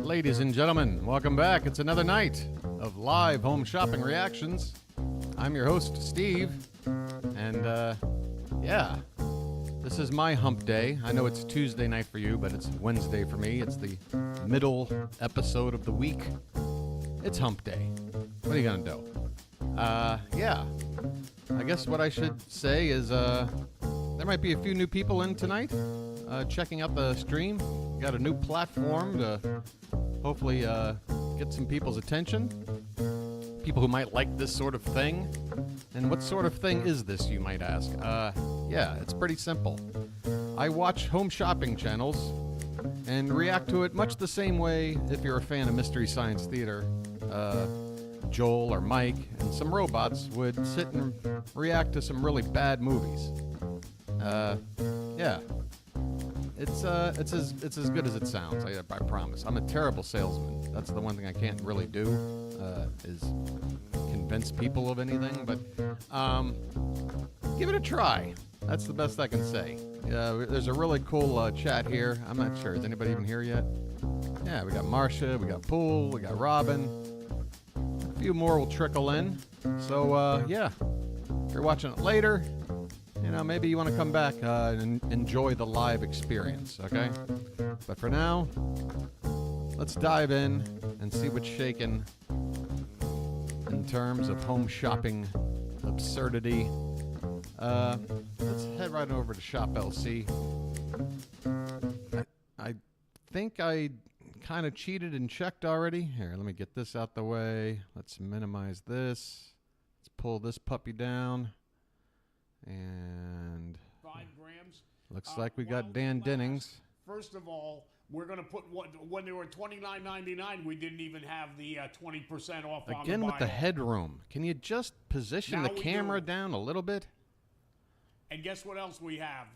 Ladies and gentlemen, welcome back. It's another night of live home shopping reactions. I'm your host, Steve, and yeah, this is my hump day. I know it's Tuesday night for you, but it's Wednesday for me. It's the middle episode of the week. It's hump day. What are you gonna do? Yeah, I guess what I should say is there might be a few new people in tonight checking out the stream. Got a new platform to hopefully get some people's attention. People who might like this sort of thing. And what sort of thing is this, you might ask? Yeah, it's pretty simple. I watch home shopping channels and react to it much the same way if you're a fan of Mystery Science Theater. Joel or Mike and some robots would sit and react to some really bad movies. Yeah. It's as good as it sounds, I promise. I'm a terrible salesman. That's the one thing I can't really do, is convince people of anything, but give it a try. That's the best I can say. There's a really cool chat here. I'm not sure. Is anybody even here yet? Yeah, we got Marcia, we got Pool, we got Robin. A few more will trickle in. So, yeah, if you're watching it later, you know, maybe you want to come back and enjoy the live experience, okay? But for now, let's dive in and see what's shaking in terms of home shopping absurdity. Let's head right over to Shop LC. I think I kind of cheated and checked already. Here, let me get this out the way. Let's minimize this. Let's pull this puppy down. And 5 grams. Looks like we got Dan Dennings. First of all, we're going to put when they were $29.99, we didn't even have the 20% off. Again with the headroom. Can you just position the camera down a little bit? And guess what else we have?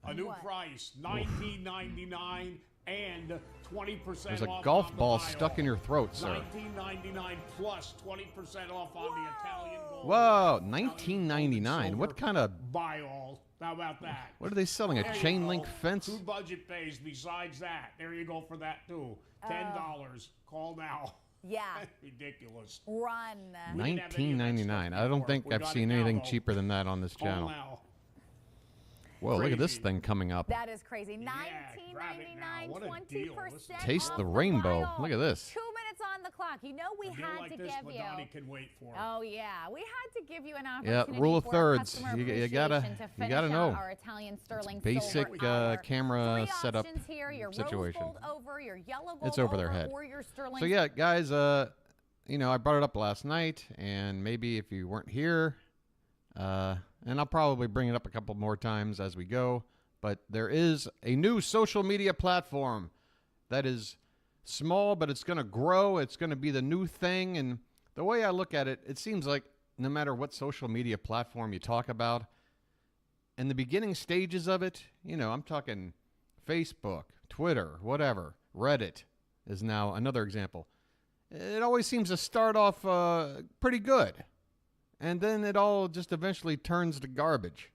A new price, $19.99 and 20% off. There's a golf ball stuck in your throat, sir. $19.99 plus 20% off on the Italian gold. Whoa, $19.99. What kind of buy all? How about that? What are they selling? A chain link fence? 2 budget pays besides that. There you go for that too. $10. Call now. Yeah. Ridiculous. Run. $19.99. I don't think I've seen anything cheaper than that on this channel. Whoa, look at this thing coming up. That is crazy. $19.99, 20%. Taste the rainbow. Look at this. 2 minutes on the clock. You know we had to give you. Can wait for oh yeah, we had to give you an opportunity. Yeah, rule of thirds. You gotta know. Our Italian sterling basic camera setup here, your situation. Rose gold over, your yellow gold it's over their head. Or your sterling. So yeah, guys. You know, I brought it up last night, and maybe if you weren't here, and I'll probably bring it up a couple more times as we go, but there is a new social media platform that is small, but it's going to grow. It's going to be the new thing. And the way I look at it, it seems like no matter what social media platform you talk about, in the beginning stages of it, you know, I'm talking Facebook, Twitter, whatever, Reddit is now another example. It always seems to start off pretty good. And then it all just eventually turns to garbage.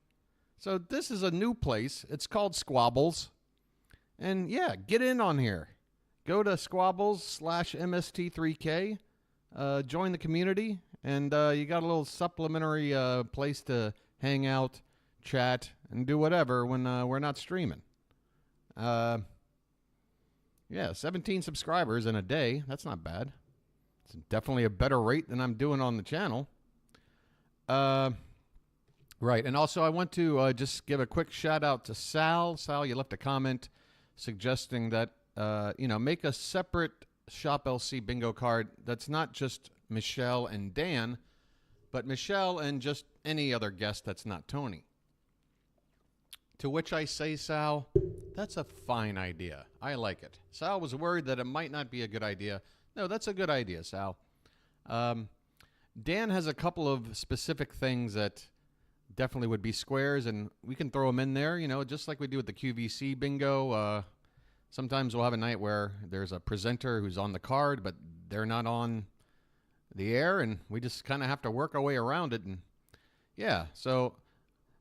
So this is a new place. It's called Squabbles. And yeah, get in on here. Go to Squabbles/MST3K. Join the community. And you got a little supplementary place to hang out, chat, and do whatever when we're not streaming. Yeah, 17 subscribers in a day. That's not bad. It's definitely a better rate than I'm doing on the channel. Right, and also I want to just give a quick shout out to Sal. Sal, you left a comment suggesting that you know, make a separate Shop LC bingo card that's not just Michelle and Dan, but Michelle and just any other guest that's not Tony. To which I say, Sal, that's a fine idea. I like it. Sal was worried that it might not be a good idea. No, that's a good idea, Sal. Dan has a couple of specific things that definitely would be squares, and we can throw them in there, you know, just like we do with the QVC bingo. Sometimes we'll have a night where there's a presenter who's on the card, but they're not on the air, and we just kind of have to work our way around it. And yeah, so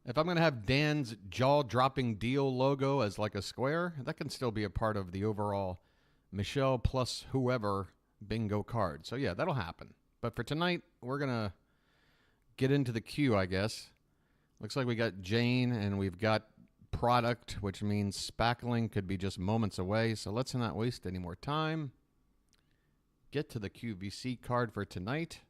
if I'm going to have Dan's jaw-dropping deal logo as like a square, that can still be a part of the overall Michelle plus whoever bingo card. So, yeah, that'll happen. But for tonight, we're going to get into the queue, I guess. Looks like we got Jane and we've got product, which means spackling could be just moments away. So let's not waste any more time. Get to the QVC card for tonight.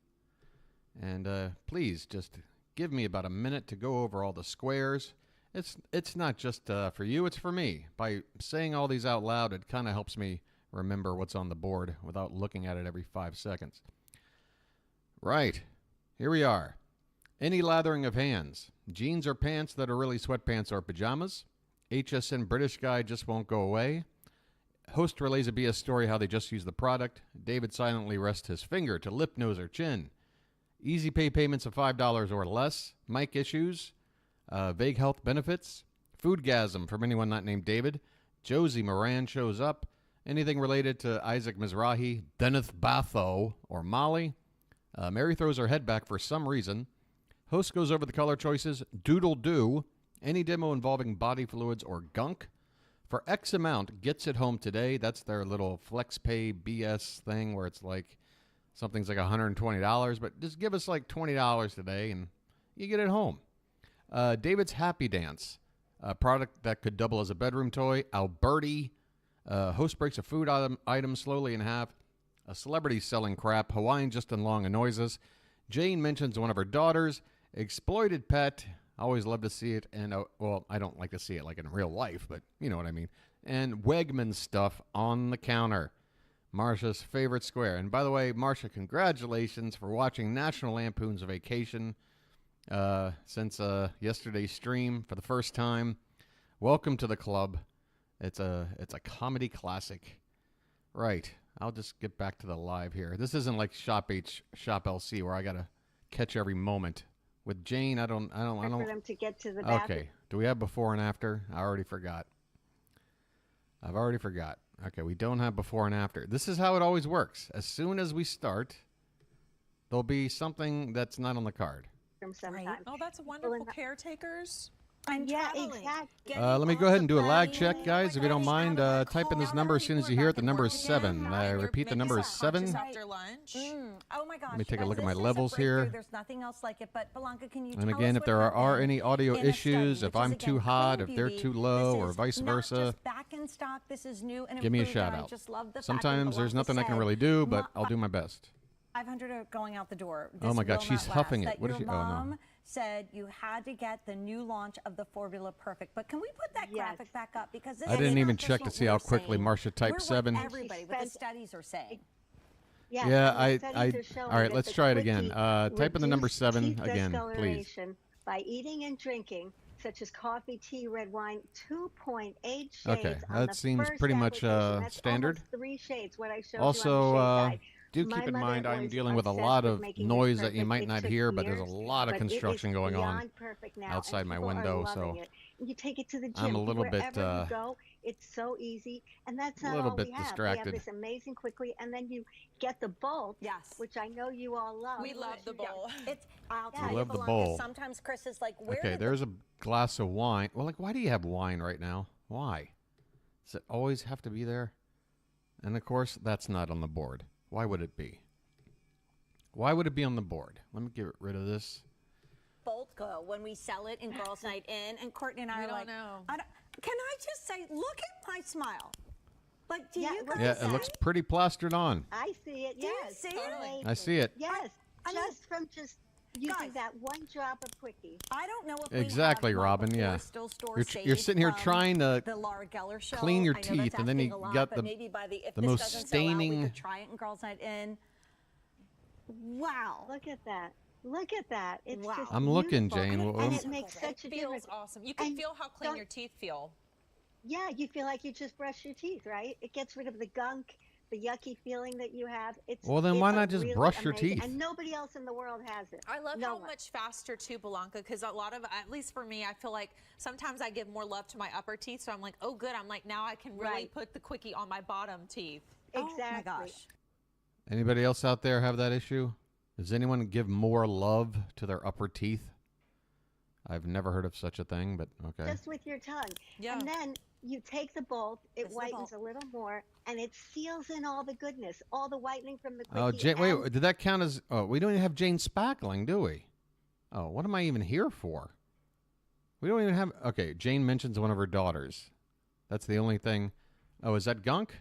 And please just give me about a minute to go over all the squares. It's not just for you, it's for me. By saying all these out loud, it kind of helps me remember what's on the board without looking at it every 5 seconds. Right. Here we are. Any lathering of hands. Jeans or pants that are really sweatpants or pajamas. HSN British guy just won't go away. Host relays a BS story how they just use the product. David silently rests his finger to lip, nose, or chin. Easy pay payments of $5 or less. Mic issues. Vague health benefits. Foodgasm from anyone not named David. Josie Moran shows up. Anything related to Isaac Mizrahi, Deneth Batho, or Molly. Mary throws her head back for some reason. Host goes over the color choices. Doodle do. Any demo involving body fluids or gunk. For X amount, gets it home today. That's their little flex pay BS thing where it's like something's like $120, but just give us like $20 today and you get it home. David's Happy Dance, a product that could double as a bedroom toy. Alberti. Host breaks a food item slowly in half. A celebrity selling crap. Hawaiian just and long annoys us. Jane mentions one of her daughters. Exploited pet. Always love to see it. And, well, I don't like to see it like in real life, but you know what I mean. And Wegman stuff on the counter. Marsha's favorite square. And by the way, Marsha, congratulations for watching National Lampoon's Vacation since yesterday's stream for the first time. Welcome to the club. It's a comedy classic. Right. I'll just get back to the live here. This isn't like Shop LC where I got to catch every moment. With Jane, I don't. For them to get to the bathroom. Okay. Do we have before and after? I already forgot. I've already forgot. Okay, we don't have before and after. This is how it always works. As soon as we start, there'll be something that's not on the card. Right. Oh, that's wonderful. Caretakers. And yeah, exactly. Let me go ahead and do a lag check, guys, if you don't mind. Type in this number as soon as you hear it. The number is 7. I repeat, the number is 7. After lunch. Oh my gosh. Let me take a look at my levels here. There's nothing else like it, but Blanca, can you And tell again, us if there what are happened any audio in a issues, study, if which I'm is, too again, hot, clean if they're beauty. too low, This or is vice not versa, just back in stock. This is new and give me a improved, shout and I out. just love the fact that Sometimes there's Blanca nothing I can said, really do, but I'll do my best. 500 are going out the door. Oh This my God, will she's not huffing last. it. What is That she? your Oh, no. mom said you had to get the new launch of the Formula Perfect. But can we put that Yes. graphic back up? Because this I is didn't not even just check to what see we're how quickly saying. Marcia typed We're 7. What everybody, what the spent- studies are saying. Yeah, Yeah, and the studies are showing all right, that let's the try it again. quickie Type in the number reduced 7 teeth again, please. discoloration by eating and drinking, such as coffee, tea, red wine, 2.8 shades. Okay, on that the seems first pretty much application. That's standard. almost 3 shades. What I showed Also, you on the shade guide. do My keep in mother mind I'm was dealing with a obsessed lot with of making it noise that you perfect. might It not took hear, but there's a years, lot of but it is construction going on beyond perfect now, outside and my people are window, loving so it. You take it to the gym. I'm a little bit, wherever you go, it's so easy, and that's not little all bit we have. distracted. We have this amazing quickly, and then you get the bolt, Yes. which I know you all love. We love the bowl. I'll We tell you, love the Blanca, bowl. sometimes Chris is like, where Okay, did there's a glass of wine. Well, like, why do you have wine right now? Why? Does it always have to be there? And of course, that's not on the board. Why would it be? Why would it be on the board? Let me get rid of this. bolt go when we sell it in Girls Night In? And Courtney and I We are don't like, know. Can I just say, look at my smile. Like, do Yeah, you well, guys Yeah, say? it looks pretty plastered on. I see it. Do you Yes, see it? totally. I see it. Yes, I mean, just from using guys, that one drop of quickie. I don't know if Exactly, we have Robin, multiple yeah. Still store You're saved sitting here from trying to the Laura Geller show. clean your I know teeth, that's and then asking you a lot, got but the- maybe by if the this most doesn't sell out, we staining- could try it in Girls Night In. Wow. Look at that. Look at that. It's Wow. just I'm looking, beautiful. Jane. And Well, it makes such a Feels difference. awesome. You can And feel how clean don't- your teeth feel. Yeah, you feel like you just brushed your teeth, right? It gets rid of the gunk, the yucky feeling that you have. Well, then why it's not just really brush your amazing, teeth? And nobody else in the world has it. I love No how one. much faster too, Blanca, because a lot of, at least for me, I feel like sometimes I give more love to my upper teeth, so I'm like, oh good, I'm like, now I can really Right. put the quickie on my bottom teeth. Exactly. Oh my gosh. Anybody else out there have that issue? Does anyone give more love to their upper teeth? I've never heard of such a thing, but okay. Just with your tongue. Yeah. And then you take the bolt, it This is the whitens bolt. a little more, and it seals in all the goodness, all the whitening from the Oh, quickie. Jane, and wait, did that count as? Oh, we don't even have Jane spackling, do we? Oh, what am I even here for? We don't even have. Okay, Jane mentions one of her daughters. That's the only thing. Oh, is that gunk?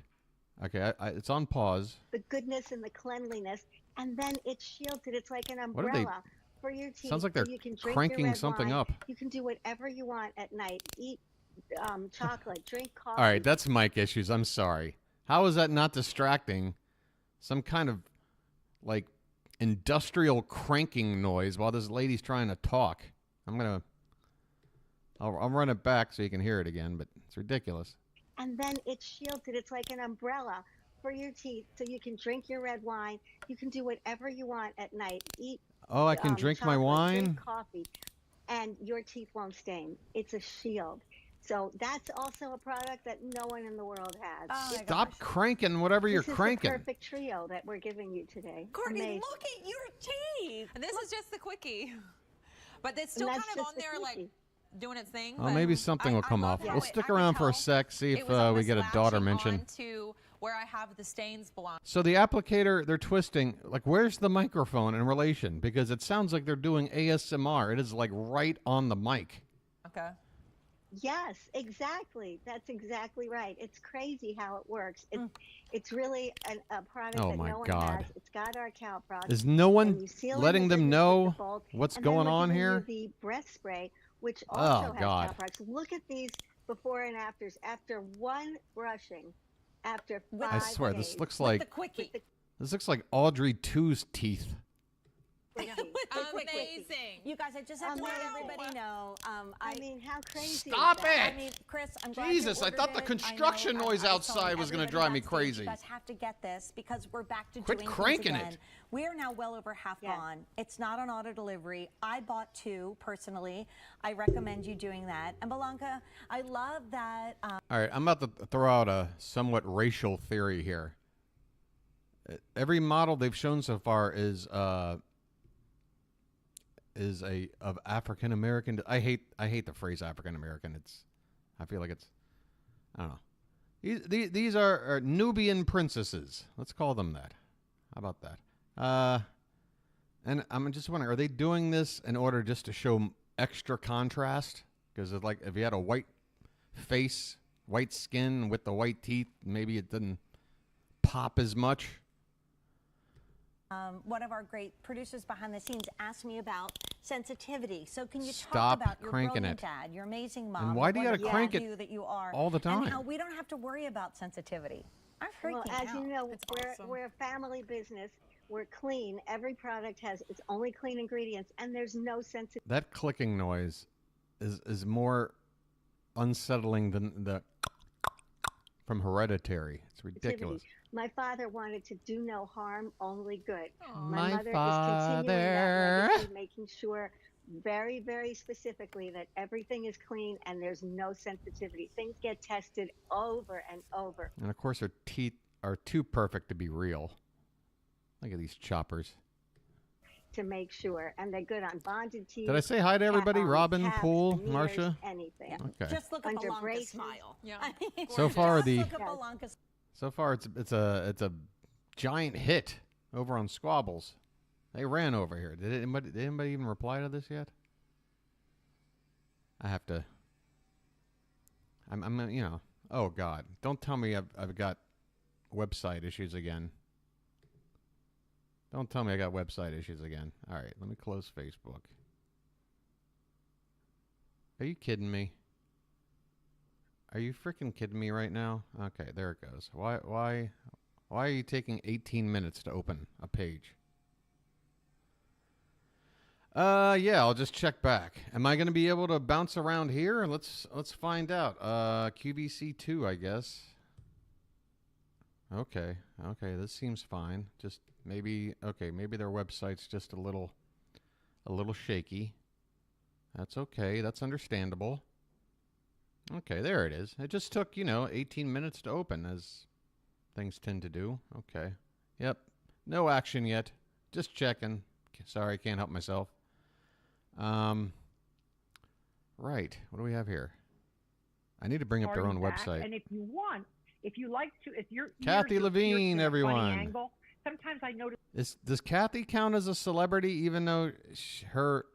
Okay, it's on pause. the goodness and the cleanliness, and then it shields it. It's like an What are they- umbrella for your teeth. Sounds like so they're you can drink cranking your red something wine. up. You can do whatever you want at night. Eat chocolate, drink coffee. All right, that's mic issues. I'm sorry. How is that not distracting? Some kind of like industrial cranking noise while this lady's trying to talk. I'll run it back so you can hear it again, but it's ridiculous. And then it shields it. It's like an umbrella for your teeth, so you can drink your red wine. You can do whatever you want at night. Eat. Oh, I can drink my chocolate, wine? drink coffee, and your teeth won't stain. It's a shield. So that's also a product that no one in the world has. Oh my Stop gosh. cranking whatever you're This is cranking. the perfect trio that we're giving you today. Courtney, Amazing. look at your teeth. And this is just the quickie. But it's still And kind that's of just on the there, like quickie. doing its thing. Oh, but maybe something will come love off. how We'll it- stick I could around for a tell sec, see it if was we almost get a daughter latching mention. on to where I have the stains belong. So the applicator, they're twisting. Like, where's the microphone in relation? Because it sounds like they're doing ASMR. It is like right on the mic. Okay. Yes, exactly. That's exactly right. It's crazy how it works. It's really a product Oh that my no one God. has. It's got our calprops. Is no one and you seal in letting the them goodness with know the bolt, what's and then going we're on giving you here? the breath spray, which Oh, also has God. calprops. Look at these before and afters. After one brushing, after 5 I swear, days, this looks With like the quickie. this looks like Audrey 2's teeth. quickie. The quickie. Amazing. You guys, I just have to let Amazing. everybody know. I mean, how crazy Stop is that? it! I mean, Chris, I'm glad you Jesus, I ordered thought the it. construction I know, noise I saw outside was gonna everybody drive me backstage. crazy. You guys have to get this because we're back to Quit doing cranking things it. again. We are now well over half Yeah. gone. It's not on auto delivery. I bought 2 personally. I recommend you doing that. And Belanca, I love that. All right, I'm about to throw out a somewhat racial theory here. Every model they've shown so far is of African American. I hate the phrase African American. I feel like it's, I don't know. These are Nubian princesses. Let's call them that. How about that? And I'm just wondering, are they doing this in order just to show extra contrast? Because it's like if you had a white face, white skin with the white teeth, maybe it didn't pop as much. One of our great producers behind the scenes asked me about sensitivity. So can you Stop talk about your cranking brilliant it. dad, your amazing mom, And why the do you gotta wonderful crank it you that you are, all the time? and how we don't have to worry about sensitivity? I'm freaking Well, as out. you know, It's awesome. we're a family business. We're clean. Every product has its only clean ingredients, and there's no sensitivity. That clicking noise is more unsettling than the from Hereditary. It's ridiculous. My father wanted to do no harm, only good. My mother is continuing that father. legacy, making sure very, very specifically that everything is clean and there's no sensitivity. Things get tested over and over. And of course, her teeth are too perfect to be real. Look at these choppers. To make sure, and they're good on bonded teeth. Did I say hi to everybody? Robin, caps, Poole, veneers, Marcia? anything. Okay. Just look at Under Belanca's braces. smile. Yeah. I mean, So far, just the- look at Yes. Belanca's. So far, it's a giant hit over on Squabbles. They ran over here. Did anybody even reply to this yet? I have to. I'm you know. Oh God! Don't tell me I've got website issues again. Don't tell me I got website issues again. All right, let me close Facebook. Are you kidding me? Are you freaking kidding me right now? Okay, there it goes. Why are you taking 18 minutes to open a page? Yeah, I'll just check back. Am I going to be able to bounce around here? Let's find out. QVC 2, I guess. Okay, this seems fine. Just maybe their website's just a little shaky. That's okay. That's understandable. Okay, there it is. It just took, 18 minutes to open, as things tend to do. Okay. Yep. No action yet. Just checking. Sorry, can't help myself. Right. What do we have here? I need to bring up their own back. website. And if you want, if you like to, if you're Kathy Levine, in a funny everyone. angle, sometimes I notice. Does Kathy count as a celebrity, even though her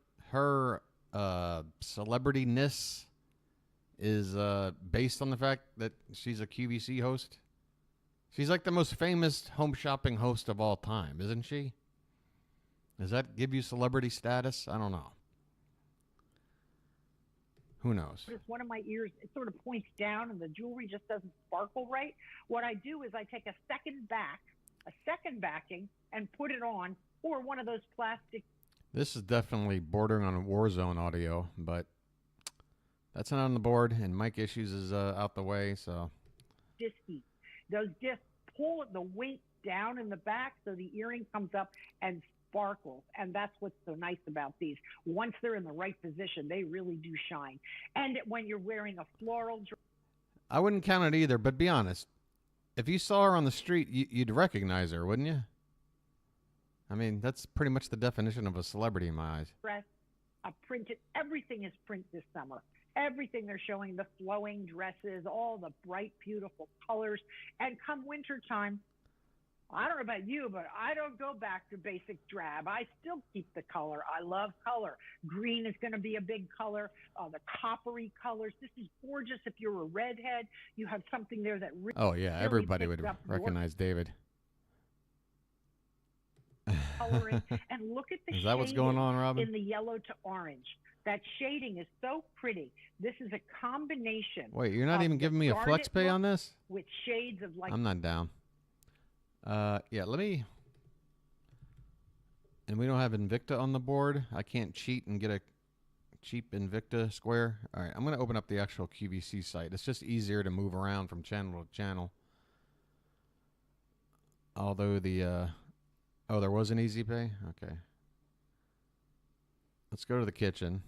celebrityness is based on the fact that she's a QVC host? She's like the most famous home shopping host of all time, isn't she? Does that give you celebrity status? I don't know. Who knows? One of my ears, it sort of points down and the jewelry just doesn't sparkle right. What I do is I take a second backing, and put it on, or one of those plastic. This is definitely bordering on a war zone audio, but that's not on the board, and mic issues is out the way, so. Disky. Those discs pull the weight down in the back so the earring comes up and sparkles, and that's what's so nice about these. Once they're in the right position, they really do shine. And when you're wearing a floral dress, I wouldn't count it either, but be honest. If you saw her on the street, you'd recognize her, wouldn't you? I mean, that's pretty much the definition of a celebrity in my eyes. a printed, everything is print this summer. Everything they're showing, the flowing dresses, all the bright, beautiful colors. And come wintertime, I don't know about you, but I don't go back to basic drab. I still keep the color. I love color. Green is going to be a big color. The coppery colors. This is gorgeous. If you're a redhead, you have something there that really Oh, yeah. Everybody would picks up recognize David. coloring. And look at the Is that what's going on, Robin? in the yellow to orange. That shading is so pretty. This is a combination. Wait, you're not of even the giving me a darted flex pay look on this? with shades of like. I'm not down. Yeah, let me. And we don't have Invicta on the board. I can't cheat and get a cheap Invicta square. All right, I'm going to open up the actual QVC site. It's just easier to move around from channel to channel. Although the, oh, there was an easy pay? Okay. Let's go to the kitchen.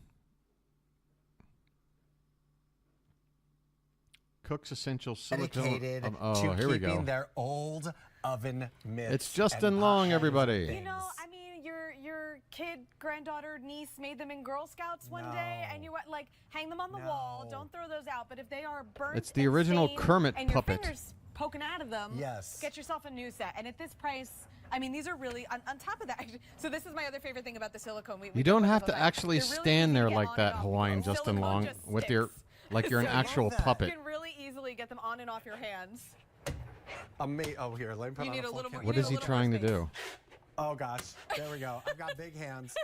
Cook's Essential Silicone. Dedicated Oh, to here we go. keeping their old oven mitts. It's Justin and Long, potheads everybody. and You know, things. I mean, your kid, granddaughter, niece made them in Girl Scouts one day, and you went like hang them on the wall. No. Don't throw those out. But if they are burnt, It's the and original stained Kermit and puppet. your fingers poking out of them, Yes. get yourself a new set. And at this price, I mean, these are really on top of that. So this is my other favorite thing about the silicone. We You don't talked have about to that. actually They're really stand easy to there get like on that, and off. Hawaiian Silicone Justin Long, just with your, sticks. like you're an So actual that. puppet. You can really easily get them on and off your hands. Oh, here, let me put You on need a full little more- camera. What you is need he a little trying to more do? Oh, gosh. There we go. I've got big hands.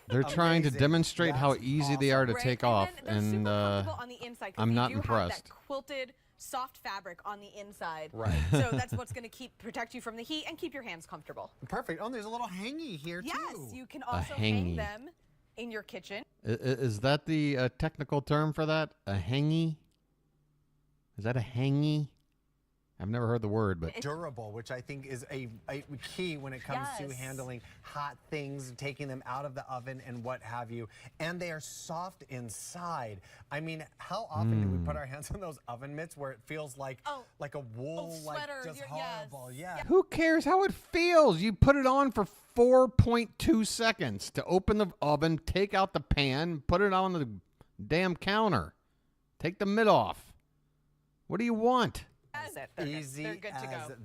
They're trying to Amazing. demonstrate how That's easy they are to Right, take and off, then they're super and comfortable on the inside 'cause I'm you not do have impressed. that quilted soft fabric on the inside. Right. So that's what's going to protect you from the heat and keep your hands comfortable. Perfect. Oh, there's a little hangy here, Yes, too. you can also hang hangy. them in your kitchen. Is that the technical term for that? A hangy? Is that a hangy? I've never heard the word, but Durable, which I think is a key when it comes to Yes. handling hot things, taking them out of the oven and what have you. And they are soft inside. I mean, how often do we put our hands on those oven mitts where it feels like a wool, like sweater, just yes. horrible? Yeah. who cares how it feels? You put it on for 4.2 seconds to open the oven, take out the pan, put it on the damn counter. Take the mitt off. What do you want? That's it. They're Easy good. They're good to as go.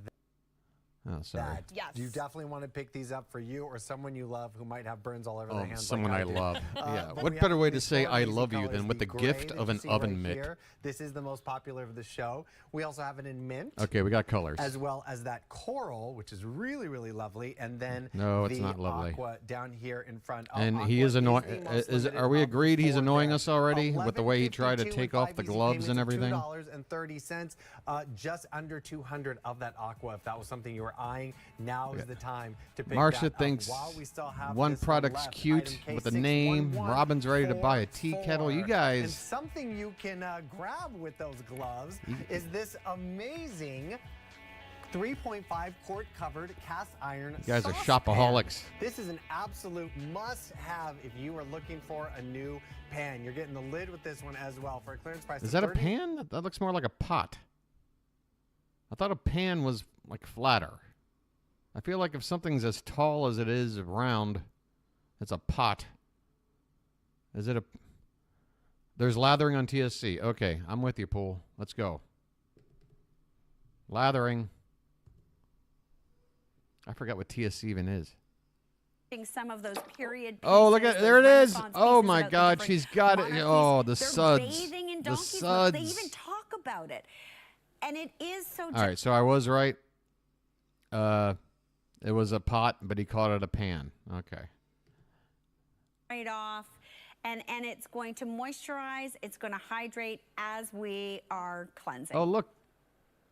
Oh, sorry. that. Yes. You definitely want to pick these up for you or someone you love who might have burns all over their Oh, hands. someone like I do. love. Yeah. but What we better have way to these say four I amazing love you colors, than with the gray gift that of you an see oven right mitt? here. This is the most popular of the show. We also have it in mint. Okay, we got colors. As well as that coral, which is really, really lovely, and then No, it's the not lovely. aqua down here in front. And Aqua he is annoying. the most limited Are we of the agreed he's four annoying there. us already with the way he tried to $11.52 take and off 5 the easy gloves and payments of everything? $2.30. Just under 200 of that aqua. If that was something you were eyeing, now is the time to pick Marcia that up. thinks While we still have one this product's left. cute Item with a name. K61144. Robin's ready to buy a tea kettle. You And guys, something you can grab with those gloves is this amazing 3.5 quart covered cast iron. you guys are saucepan. shopaholics. This is an absolute must-have if you are looking for a new pan. You're getting the lid with this one as well for a clearance price. Is of that a $30. pan? That looks more like a pot. I thought a pan was like flatter. I feel like if something's as tall as it is round, it's a pot. Is it a... There's lathering on TSC. Okay, I'm with you, Pool. Let's go. Lathering. I forgot what TSC even is. Some of those period pieces, Oh, look at there it is. Renaissance Oh pieces my about the God, different she's got it. monarchies. Oh, the They're suds. bathing in The donkey's milk. They suds. even talk about it, and it is so. All right, so I was right. It was a pot, but he called it a pan. Okay. Right off, and it's going to moisturize. It's going to hydrate as we are cleansing. Oh, look.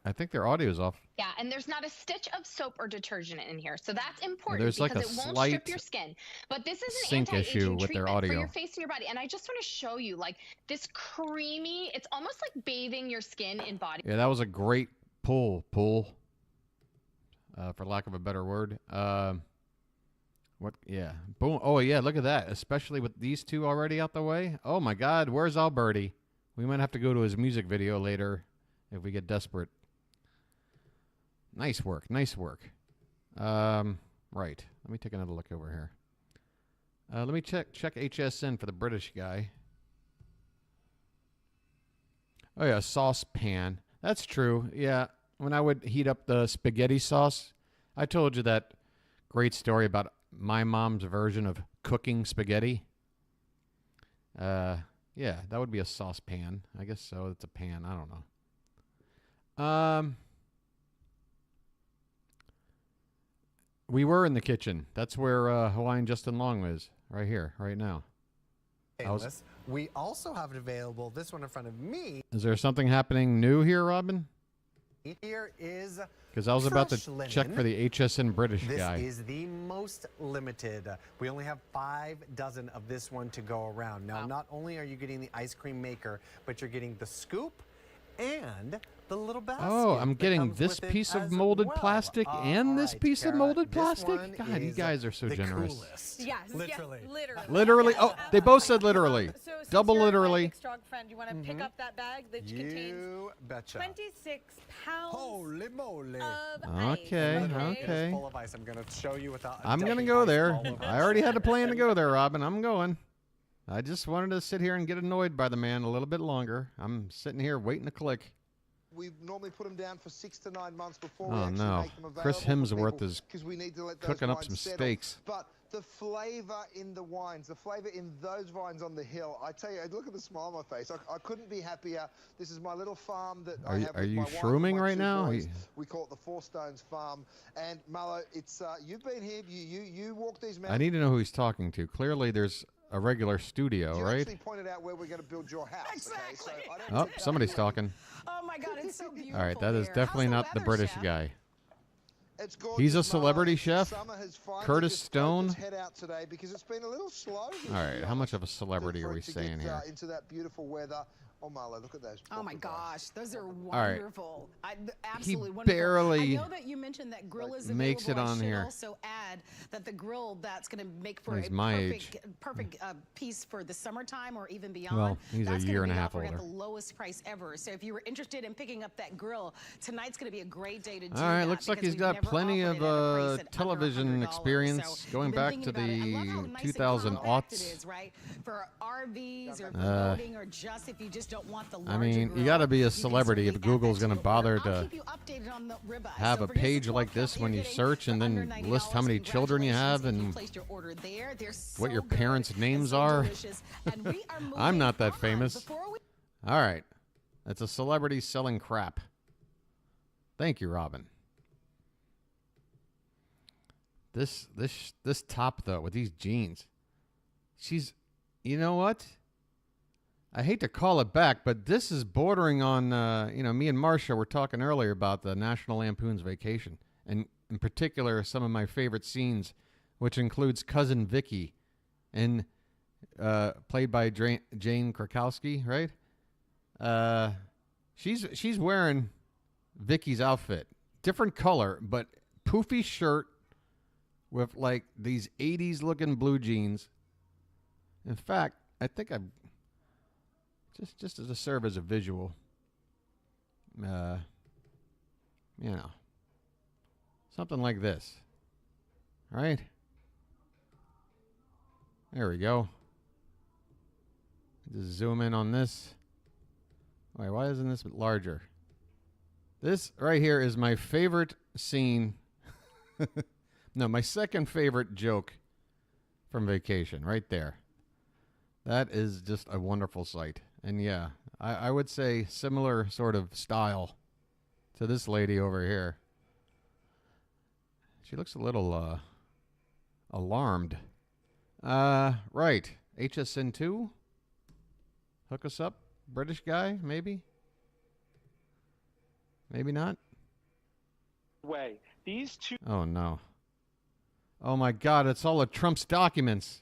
I think their audio's off. Yeah, and there's not a stitch of soap or detergent in here, so that's important There's because like a it won't slight strip your skin. But this is an sync issue anti-aging with their treatment for audio. your face and your body, and I just want to show you like this creamy. It's almost like bathing your skin in body. Yeah, that was a great pull, for lack of a better word. What? Yeah. Boom. Oh, yeah, look at that, especially with these two already out the way. Oh, my God, where's Alberti? We might have to go to his music video later if we get desperate. Nice work. Nice work. Right. Let me take another look over here. Let me check HSN for the British guy. Oh, yeah, saucepan. That's true. Yeah, when I would heat up the spaghetti sauce, I told you that great story about my mom's version of cooking spaghetti. Yeah, that would be a saucepan. I guess so. It's a pan. I don't know. We were in the kitchen. That's where Hawaiian Justin Long is, right here, right now. We also have it available, this one in front of me. Is there something happening new here, Robin? Here is Because I was about to Crush check linen. for the HSN British This guy. is the most limited. We only have 5 dozen of this one to go around. Now, not only are you getting the ice cream maker, but you're getting the scoop and the little basket. Oh, I'm that getting comes this with it piece of as molded well. plastic and All this right, piece of Kara, molded this plastic? one God, you is guys are so the generous. coolest. Yes, Literally. Yes, literally. Literally? Oh, they both said literally. So since Double you're literally. my big strong friend, you want to pick up that bag that contains You betcha. 26 pounds Holy moly. of ice. Okay, Literally, it is okay. full of ice. I'm going to show you without. I'm going to dumping go ice there. all over I us. already had a plan to go there, Robin. I'm going. I just wanted to sit here and get annoyed by the man a little bit longer. I'm sitting here waiting to click. We normally put them down for 6 to 9 months before Oh, we actually no. make them available. Chris Hemsworth is because we need to let those cooking up wines some settle. steaks. But the flavor in the wines, the flavor in those vines on the hill, I tell you, look at the smile on my face. I couldn't be happier. This is my little farm that I have Are with you my wife and shrooming my right 2 now? boys. We call it the Four Stones Farm. And Marlo, it's you've been here. You walk these mountains. I need to know who he's talking to. Clearly, there's a regular studio, You right? actually pointed out where we're going to build your house. Exactly. Okay? So I don't Oh, think somebody's talking. Oh my God, it's so beautiful. All right, that is here. definitely How's not the weather, British Chef? guy. It's gorgeous, He's a Marlo. celebrity chef? Summer has finally Curtis just poked Stone? its head out today because it's been a little slow. All right, how much of a celebrity for are it we to saying get, here? into that beautiful weather. Oh, Marlo, look at those. Oh my pork rinds. gosh, those are right. wonderful. Absolutely wonderful. barely I know that you mentioned that grill is makes available. it I on should here. also add that the grill that's going to make for He's a my perfect piece for the summertime or even beyond. Well, he's a that's year gonna and a be half offered older. at the lowest price ever. So if you were interested in picking up that grill, tonight's going to be a great day to do All right, that looks like because he's we've got never plenty offered of it at a price at under television $100. experience So going we've been back thinking to about it. I love the how nice and 2000 compact it aughts. is, right? For RVs or for boating or just if you just don't want the larger I mean, you grill, got to be a you can celebrity if certainly add Google's that going to to it. bother I'll to keep you updated on the ribeye. have So a for just page the like pork this that when you're you getting search and for under then list how many $90, children you have congratulations if you and placed your order there. They're what your so good parents' and names so are. delicious. And we are I'm not that moving famous. on. Before we All right, that's a celebrity selling crap. Thank you, Robin. This top though with these jeans, you know what? I hate to call it back, but this is bordering on, me and Marcia were talking earlier about the National Lampoon's Vacation, and in particular, some of my favorite scenes, which includes Cousin Vicky, and played by Jane Krakowski, right? She's wearing Vicky's outfit, different color, but poofy shirt with like these 80s looking blue jeans. In fact, I think I've just as a serve as a visual, something like this, right? There we go. Just zoom in on this. Wait, why isn't this larger? This right here is my favorite scene. No, my second favorite joke from Vacation, right there. That is just a wonderful sight. And yeah, I would say similar sort of style to this lady over here. She looks a little alarmed. Right. HSN 2? Hook us up? British guy, maybe? Maybe not? Way. These two. Oh, no. Oh, my God. It's all of Trump's documents.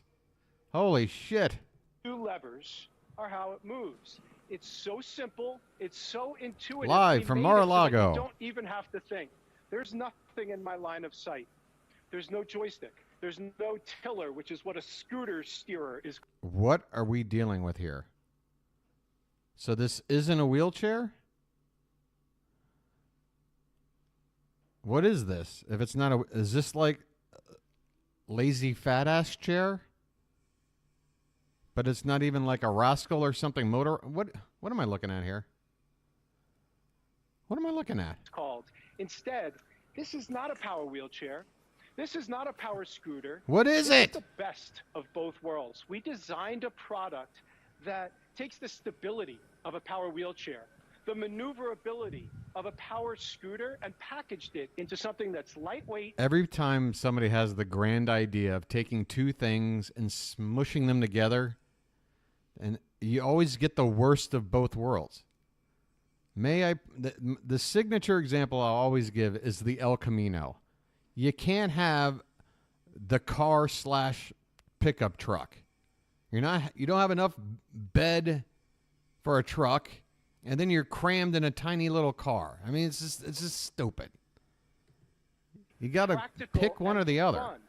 Holy shit. Two levers are how it moves. It's so simple. It's so intuitive. Live We from made it so that Mar-a-Lago. You don't even have to think. There's nothing in my line of sight. There's no joystick. There's no tiller, which is what a scooter steerer is. What are we dealing with here? So this isn't a wheelchair? What is this? If it's not a... Is this like lazy fat ass chair? But it's not even like a rascal or something motor... What am I looking at here? What am I looking at? It's called. Instead, this is not a power wheelchair. This is not a power scooter. What is This it? the best of both worlds. We designed a product that takes the stability of a power wheelchair, the maneuverability of a power scooter, and packaged it into something that's lightweight. Every time somebody has the grand idea of taking two things and smushing them together, and you always get the worst of both worlds. The signature example I'll always give is the El Camino. You can't have the car / pickup truck. You don't have enough bed for a truck, and then you're crammed in a tiny little car. I mean, it's just stupid. You got to pick one or the other. Fun.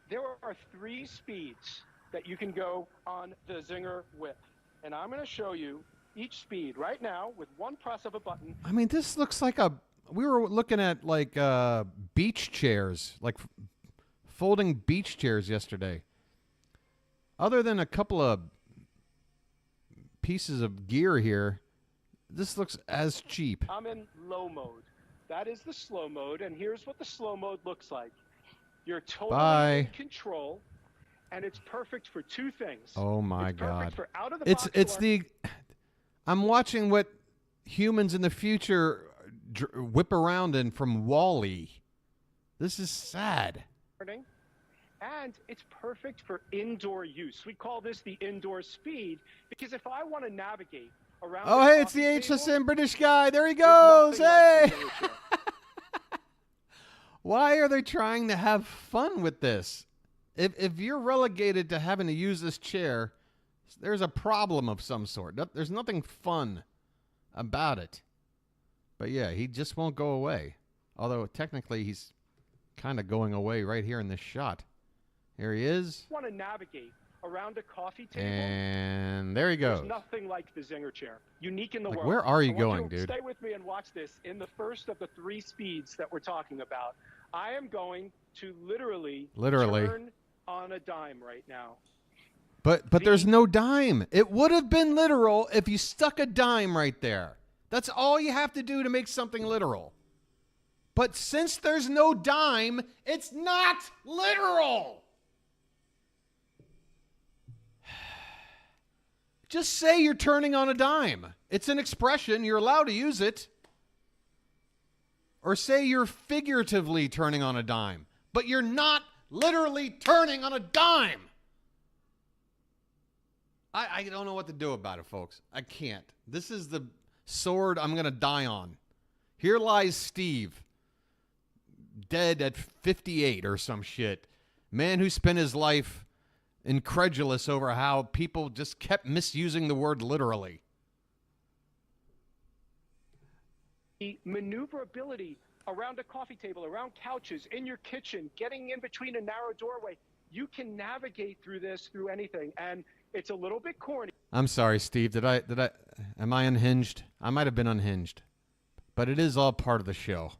There are 3 speeds that you can go on the Zinger with, and I'm going to show you each speed right now with one press of a button. I mean, this looks like we were looking at like beach chairs, like folding beach chairs yesterday. Other than a couple of pieces of gear here, this looks as cheap. I'm in low mode. That is the slow mode, and here's what the slow mode looks like. You're totally in control, and it's perfect for 2 things. Oh my it's God! Perfect for out of the box It's the. I'm watching what humans in the future whip around in from Wall-E. This is sad. And it's perfect for indoor use. We call this the indoor speed because if I want to navigate around. Oh, hey, it's the HSN British guy. There he goes. Hey. Why are they trying to have fun with this? If you're relegated to having to use this chair, there's a problem of some sort. There's nothing fun about it. But yeah, he just won't go away. Although technically he's kind of going away right here in this shot. Here he is. Want to navigate around a coffee table. And there he goes. There's nothing like the Zinger chair. Unique in the world. Where are you I want going, you to dude? Stay with me and watch this. In the first of the 3 speeds that we're talking about, I am going to literally turn on a dime right now. But there's no dime. It would have been literal if you stuck a dime right there. That's all you have to do to make something literal. But since there's no dime, it's not literal. Just say you're turning on a dime. It's an expression. You're allowed to use it. Or say you're figuratively turning on a dime. But you're not literally turning on a dime. I don't know what to do about it, folks. I can't. This is the sword I'm going to die on. Here lies Steve, dead at 58 or some shit. Man who spent his life incredulous over how people just kept misusing the word literally. The maneuverability around a coffee table, around couches, in your kitchen, getting in between a narrow doorway. You can navigate through this, through anything. And it's a little bit corny. I'm sorry, Steve. Am I unhinged? I might have been unhinged. But it is all part of the show.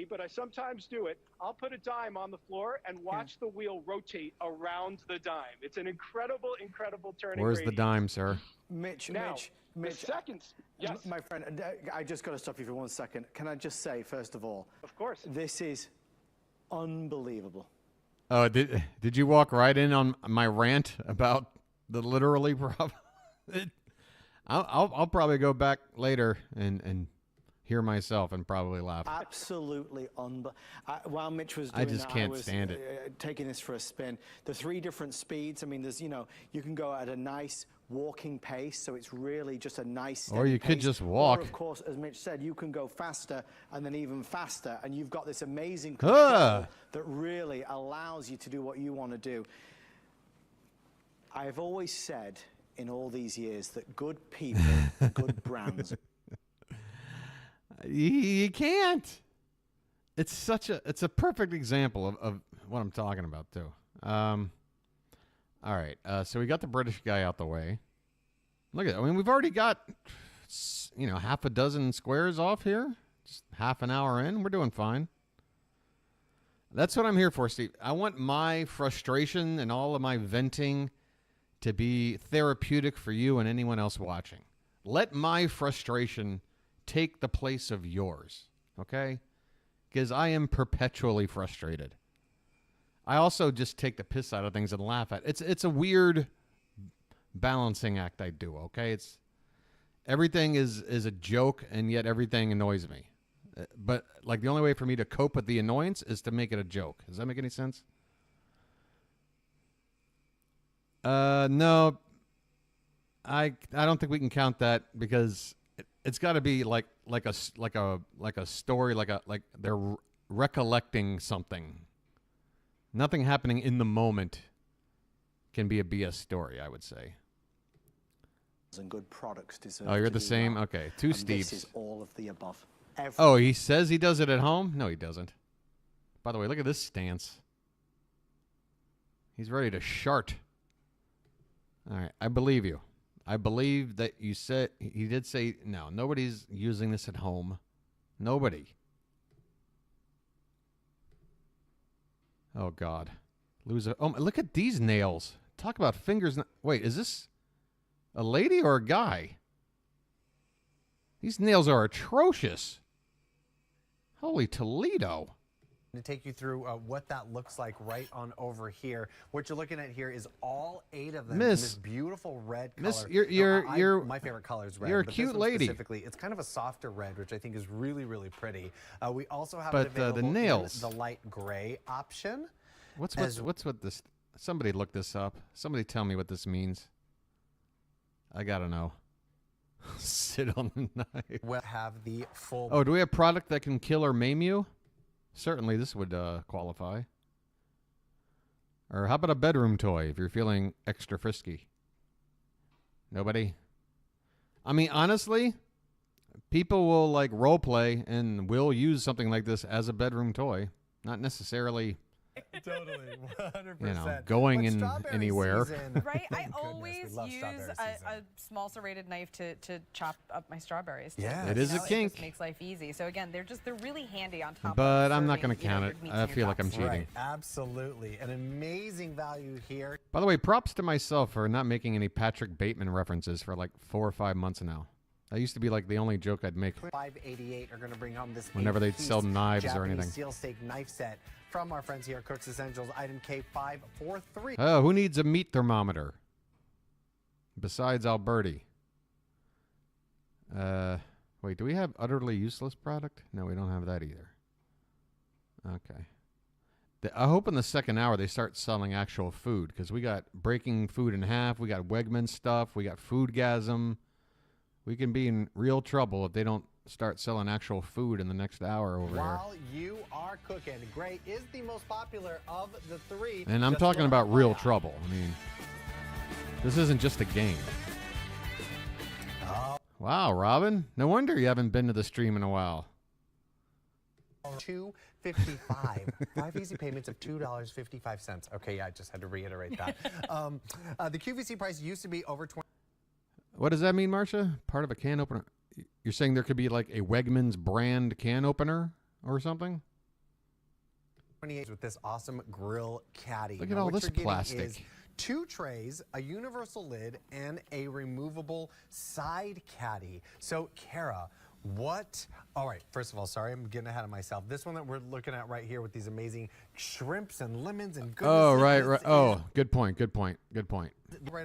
Courtney, but I sometimes do it. I'll put a dime on the floor and watch the wheel rotate around the dime. It's an incredible, incredible turning Where's the radius. dime, sir? Mitch, Now, Mitch, the seconds. Yes. my friend, I just got to stop you for 1 second. Can I just say, first of all, Of course. this is unbelievable. Oh, did you walk right in on my rant about the literally problem? I'll probably go back later and hear myself and probably laugh. Absolutely unbelievable. While Mitch was doing I just that, can't I was stand it. Taking this for a spin. The 3 different speeds. I mean, there's, you know, you can go at a nice walking pace, so it's really just a nice Or you could pace. just walk. Or, of course, as Mitch said, you can go faster and then even faster, and you've got this amazing control that really allows you to do what you want to do. I've always said in all these years that good people, good brands. You can't. It's a perfect example of what I'm talking about too. All right, so we got the British guy out the way. Look at it. I mean, we've already got, you know, half a dozen squares off here. Just half an hour in, we're doing fine. That's what I'm here for, Steve. I want my frustration and all of my venting to be therapeutic for you and anyone else watching. Let my frustration take the place of yours, okay? Because I am perpetually frustrated. I also just take the piss out of things and laugh at it. It's a weird balancing act I do, okay? It's everything is a joke, and yet everything annoys me. But like the only way for me to cope with the annoyance is to make it a joke. Does that make any sense? No. I don't think we can count that because it's got to be like a story, like they're recollecting something. Nothing happening in the moment can be a BS story, I would say. And good products deserve. Oh, you're to the do same? well. Okay, 2 And Steves. This is all of the above. Oh, he says he does it at home? No, he doesn't. By the way, look at this stance. He's ready to shart. All right, I believe you. I believe that you said, he did say, no, nobody's using this at home. Nobody. Oh, God. Oh, look at these nails. Talk about fingers. Wait, is this a lady or a guy? These nails are atrocious. Holy Toledo. To take you through what that looks like right on over here. What you're looking at here is all 8 of them in this beautiful red color. Miss, you're my favorite color is red. You're a but cute this one lady. Specifically, it's kind of a softer red, which I think is really, really pretty. We also have But, it available the nails. in the light gray option. What's with this? Somebody look this up. Somebody tell me what this means. I gotta know. Sit on the knife. We'll have the full. Oh, do we have product that can kill or maim you? Certainly, this would qualify. Or how about a bedroom toy if you're feeling extra frisky? Nobody? I mean, honestly, people will like role play and will use something like this as a bedroom toy. Not necessarily, Totally, 100%. you know, going But in strawberry anywhere. season- Right? I Goodness, always we love use strawberry season. a small serrated knife to chop up my strawberries. Yeah. It is a It kink. just makes life easy. So again, they're really handy on top But of I'm not serving, going to count it. your meats I and your feel like I'm chops. cheating. Right, absolutely. An amazing value here. By the way, props to myself for not making any Patrick Bateman references for like 4 or 5 months now. That used to be like the only joke I'd make. $588 are going to bring home this Whenever they'd 8-piece sell knives or Japanese anything. steel steak knife set from our friends here at Cook's Essentials, item K543. Oh, who needs a meat thermometer? Besides Alberti. Wait, do we have utterly useless product? No, we don't have that either. Okay. I hope in the second hour they start selling actual food because we got breaking food in half. We got Wegman stuff. We got Foodgasm. We can be in real trouble if they don't start selling actual food in the next hour over here. While you are cooking, Gray is the most popular of the 3. And I'm Just talking a about little real FYI. trouble. I mean, this isn't just a game. Oh. Wow, Robin. No wonder you haven't been to the stream in a while. $2.55. 5 easy payments of $2.55. Okay, yeah, I just had to reiterate that. The QVC price used to be over 20. What does that mean, Marcia? Part of a can opener? You're saying there could be like a Wegmans brand can opener or something? 28 with this awesome grill caddy. Look at Now, all what this you're getting plastic. is 2 trays, a universal lid, and a removable side caddy. So, Kara, all right, first of all, sorry, I'm getting ahead of myself. This one that we're looking at right here with these amazing shrimps and lemons and goodness. Oh, right. Oh, good point. Right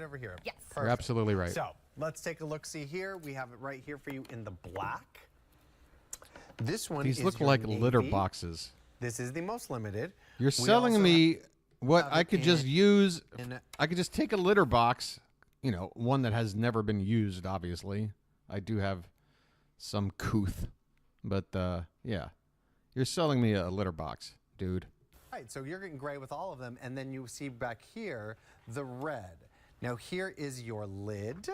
over here. Yes. You're absolutely right. So, let's take a look-see here. We have it right here for you in the black. This one These is look your like litter navy. boxes. This is the most limited. You're We selling also me what have I it could just in- use. in- I could just take a litter box, one that has never been used, obviously. I do have some couth, but yeah. You're selling me a litter box, dude. Right, so you're getting gray with all of them, and then you see back here the red. Now here is your lid,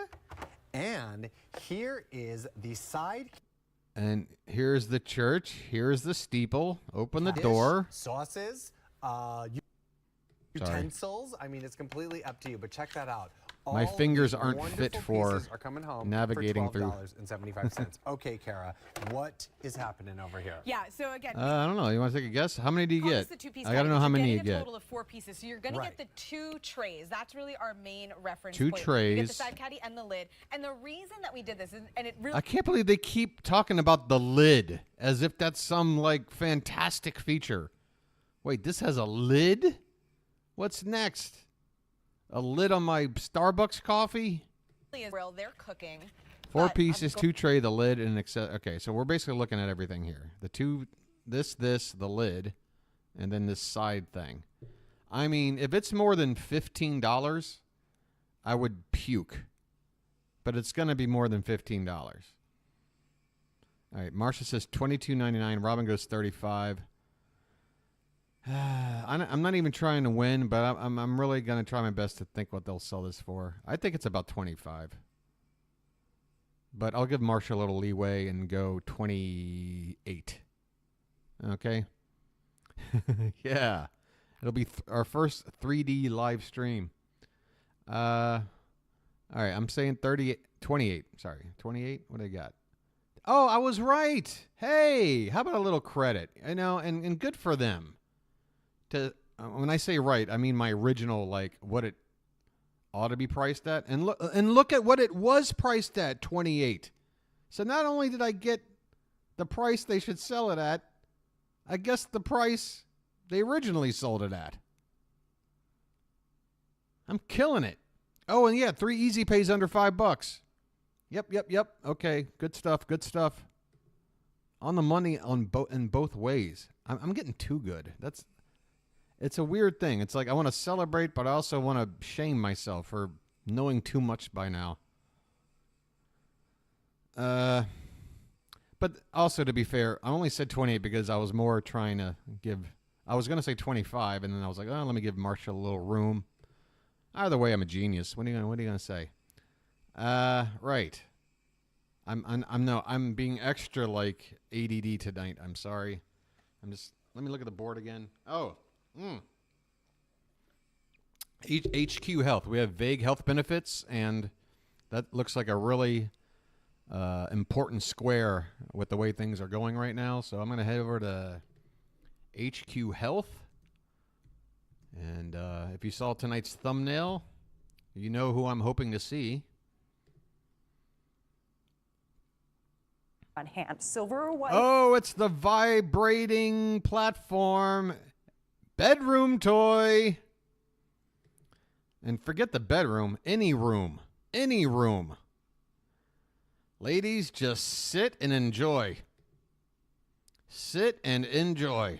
and here is the side. And here's the church. Here's the steeple. Open the dish, door. sauces, utensils. I mean, it's completely up to you, but check that out. My All fingers these aren't wonderful fit for pieces are coming home navigating for through. $12.75. Okay, Kara, what is happening over here? Yeah, so again, I don't know. You want to take a guess? How many do you call get? this the 2-piece I got to caddy, know but how you're many you getting get. a total of 4 pieces. So you're going to get the 2 trays. That's really our main reference 2 point. You trays. get the side caddy and the lid. And the reason that we did this, and it really I can't believe they keep talking about the lid as if that's some like fantastic feature. Wait, this has a lid? What's next? A lid on my Starbucks coffee? is real. They're cooking. 4 but pieces, 2 tray, the lid, and okay, so we're basically looking at everything here. The 2, this, the lid, and then this side thing. I mean, if it's more than $15, I would puke. But it's going to be more than $15. All right, Marcia says $22.99. Robin goes $35. I'm not even trying to win, but I'm really going to try my best to think what they'll sell this for. I think it's about $25. But I'll give Marcia a little leeway and go $28. Okay? Yeah. It'll be our first 3D live stream. All right, I'm saying 28. Sorry, 28. What do I got? Oh, I was right. Hey, how about a little credit? And good for them. When I say right, I mean my original, like what it ought to be priced at. And look at what it was priced at, 28. So not only did I get the price they should sell it at, I guess the price they originally sold it at. I'm killing it. Oh, and yeah, 3 easy pays under $5. Yep. Okay, good stuff. On the money in both ways. I'm getting too good. It's a weird thing. It's like I want to celebrate, but I also want to shame myself for knowing too much by now. But also, to be fair, I only said 28 because I was more trying to give... I was going to say 25, and then I was like, oh, let me give Marsha a little room. Either way, I'm a genius. What are you going to say? Right. I'm being extra like ADD tonight. I'm sorry. Let me look at the board again. Oh. HQ Health. We have vague health benefits, and that looks like a really important square with the way things are going right now. So I'm going to head over to HQ Health. And if you saw tonight's thumbnail, you know who I'm hoping to see. On hand, silver or white? Oh, it's the vibrating platform bedroom toy. And forget the bedroom, any room. Ladies, just sit and enjoy. Sit and enjoy.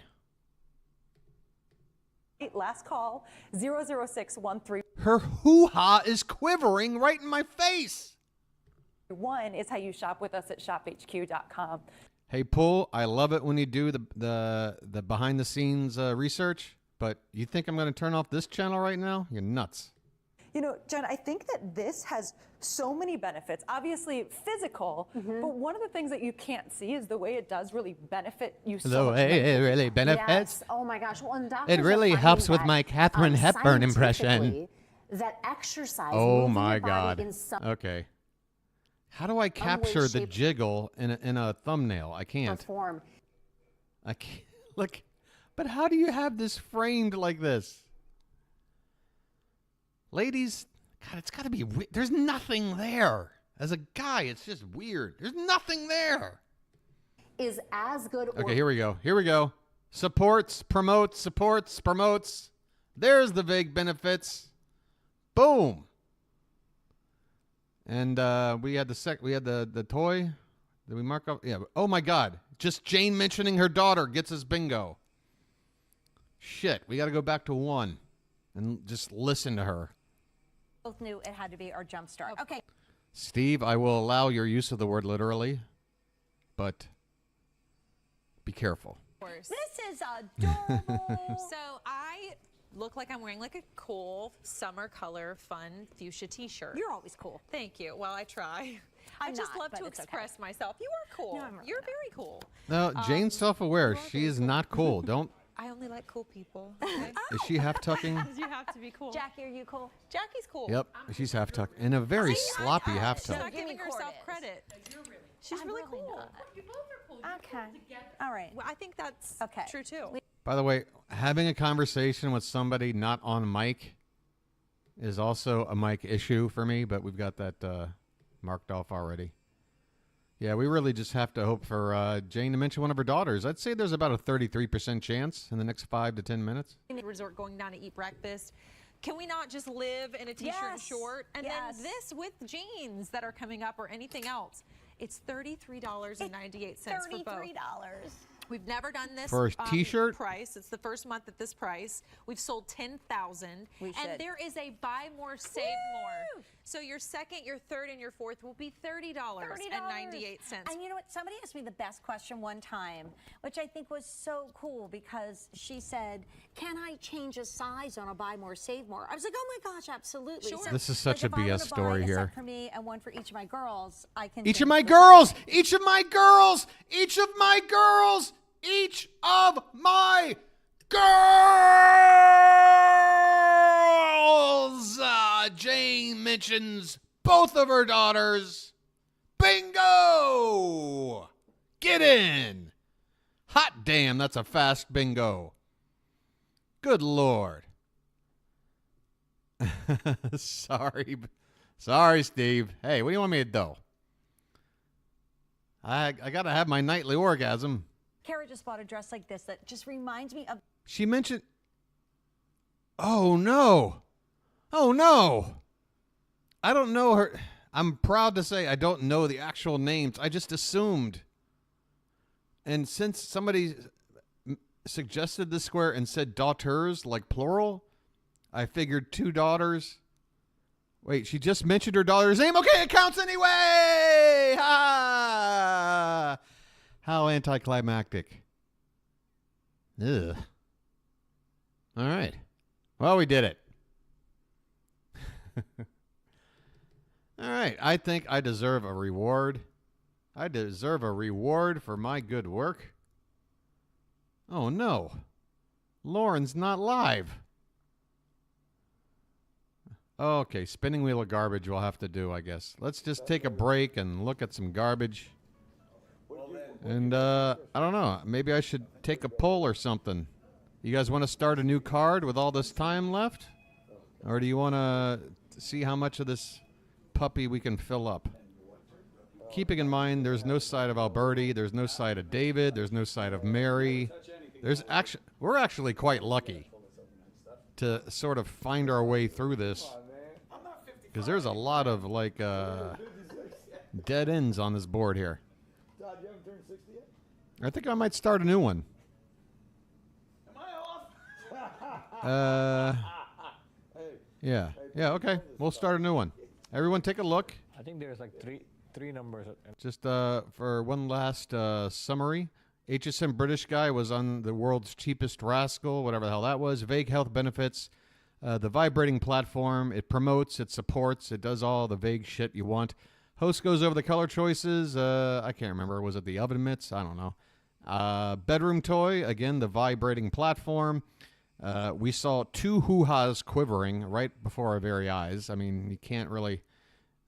Last call, 00613. Her hoo-ha is quivering right in my face. 1 is how you shop with us at shophq.com. Hey, Pool, I love it when you do the behind-the-scenes research, but you think I'm going to turn off this channel right now? You're nuts. You know, Jen, I think that this has so many benefits. Obviously physical, but one of the things that you can't see is the way it does really benefit you so The much. way it really benefits. Yes. Oh my gosh. Well, and doctors It really are helps finding with my Katharine Hepburn impression. scientifically, That exercise. Oh moving my your body God. in some Okay. How do I capture the shape, jiggle in a thumbnail? I can't. form. I can't. Look, But how do you have this framed like this? Ladies, God, it's got to be weird. There's nothing there. As a guy, it's just weird. There's nothing there. Is as good or Okay, here we go. Here we go. Supports, promotes, supports, promotes. There's the vague benefits. Boom. And we had the toy. Did we mark up? Yeah. Oh my God. Just Jane mentioning her daughter gets us bingo. Shit. We got to go back to 1 and just listen to her. Both knew it had to be our jump start. Okay. Steve, I will allow your use of the word literally, but be careful. This is adorable. So I look like I'm wearing like a cool summer color fun fuchsia t-shirt. You're always cool. Thank you. Well, I try. I I'm just not, love but to it's express myself. You are cool. No, I'm really You're not. very cool. No, Jane's self-aware. She is not cool. Don't. I only like cool people. Okay? Is she half tucking? You have to be cool. Jackie, are you cool? Jackie's cool. Yep, she's half tucked in a very sloppy half She's tuck. not giving herself credit. She's really cool. Okay. All right. Well, I think that's true too. By the way, having a conversation with somebody not on mic is also a mic issue for me, but we've got that marked off already. Yeah, we really just have to hope for Jane to mention one of her daughters. I'd say there's about a 33% chance in the next 5 to 10 minutes. Resort going down to eat breakfast. Can we not just live in a t-shirt and short? And then this with jeans that are coming up or anything else. It's $33.98 for both. $33. We've never done this For a t-shirt? price. It's the first month at this price. We've sold 10,000. And there is a buy more, save more. So your second, your third, and your fourth will be $30.98. And you know what? Somebody asked me the best question one time, which I think was so cool because she said, can I change a size on a buy more, save more? I was like, oh my gosh, absolutely. Sure. This is such a BS story buy a here. set for me and one for each of my girls, I can Each of change my the girls! size. Each of my girls! Each of my girls! Each of my girls! Jane mentions both of her daughters. Bingo! Get in! Hot damn, that's a fast bingo. Good Lord. Sorry, Steve. Hey, what do you want me to do? I got to have my nightly orgasm. Kara just bought a dress like this that just reminds me of. She mentioned. Oh, no. Oh, no. I don't know her. I'm proud to say I don't know the actual names. I just assumed. And since somebody suggested this square and said daughters, like plural, I figured 2 daughters. Wait, she just mentioned her daughter's name. Okay, it counts anyway. Ha! How anticlimactic. Ugh. All right. Well, we did it. All right. I think I deserve a reward. I deserve a reward for my good work. Oh, no. Lauren's not live. Okay, spinning wheel of garbage we'll have to do, I guess. Let's just take a break and look at some garbage. And, I don't know. Maybe I should take a poll or something. You guys want to start a new card with all this time left? Or do you want to see how much of this puppy we can fill up? Keeping in mind, there's no side of Alberti. There's no side of David. There's no side of Mary. We're actually quite lucky to sort of find our way through this. Because there's a lot of, like, dead ends on this board here. Todd, you haven't turned 60 yet? I think I might start a new one. Am I off? Yeah. Yeah, okay. We'll start a new one. Everyone take a look. I think there's like three numbers. Just for one last summary. HSN British guy was on the world's cheapest rascal, whatever the hell that was. Vague health benefits. The vibrating platform. It promotes, it supports, it does all the vague shit you want. Host goes over the color choices. I can't remember. Was it the oven mitts? I don't know. Bedroom toy. Again, the vibrating platform. We saw 2 hoo-has quivering right before our very eyes. I mean, you can't really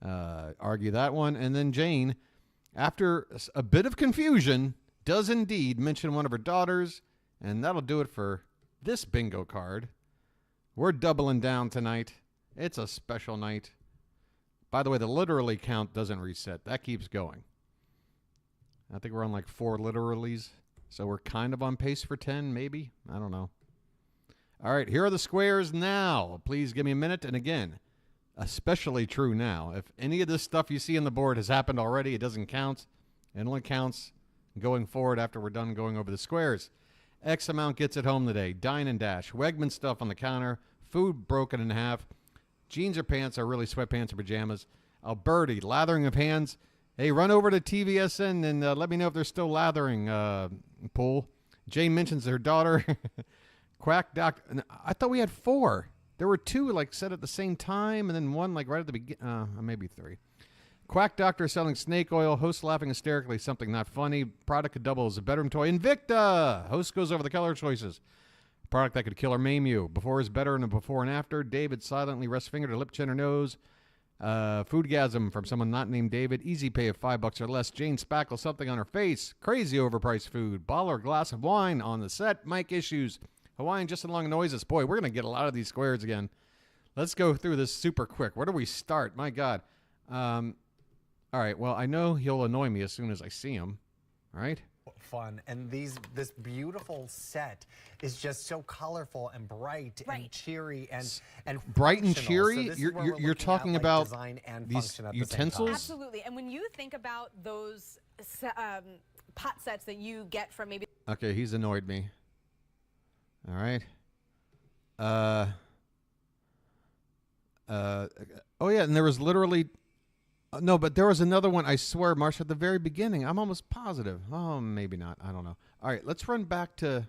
argue that one. And then Jane, after a bit of confusion, does indeed mention one of her daughters And that'll do it for this bingo card. We're doubling down tonight. It's a special night. By the way, the literally count doesn't reset. That keeps going. I think we're on like 4 literallys. So we're kind of on pace for 10, maybe. I don't know. All right, here are the squares now. Please give me a minute. And again, especially true now. If any of this stuff you see on the board has happened already, it doesn't count. It only counts going forward after we're done going over the squares. X amount gets it home today. Dine and Dash. Wegman stuff on the counter. Food broken in half. Jeans or pants are really sweatpants or pajamas. Alberti, lathering of hands. Hey, run over to TVSN and let me know if they're still lathering, Pool. Jane mentions her daughter. Quack Doctor. I thought we had 4. There were 2 like said at the same time, and then 1 like right at the beginning. Maybe 3. Quack Doctor selling snake oil. Host laughing hysterically. Something not funny. Product could double as a bedroom toy. Invicta. Host goes over the color choices. Product that could kill or maim you. Before is better and a before and after. David silently rests finger to lip, chin, or nose. Foodgasm from someone not named David. Easy pay of $5 or less. Jane spackle something on her face. Crazy overpriced food. Bottle or glass of wine on the set. Mic issues. Hawaiian just along noises. Boy, we're going to get a lot of these squares again. Let's go through this super quick. Where do we start? My God. All right. Well, I know he'll annoy me as soon as I see him. All right. Fun. And this beautiful set is just so colorful and bright and cheery and bright and functional. cheery. So you're talking at, like, about design and these function at the same utensils. time. Absolutely. And when you think about those pot sets that you get from maybe. Okay, he's annoyed me. All right. Oh yeah, and there was literally no, but there was another one. I swear, Marsha, at the very beginning. I'm almost positive. Oh, maybe not. I don't know. All right, let's run back to.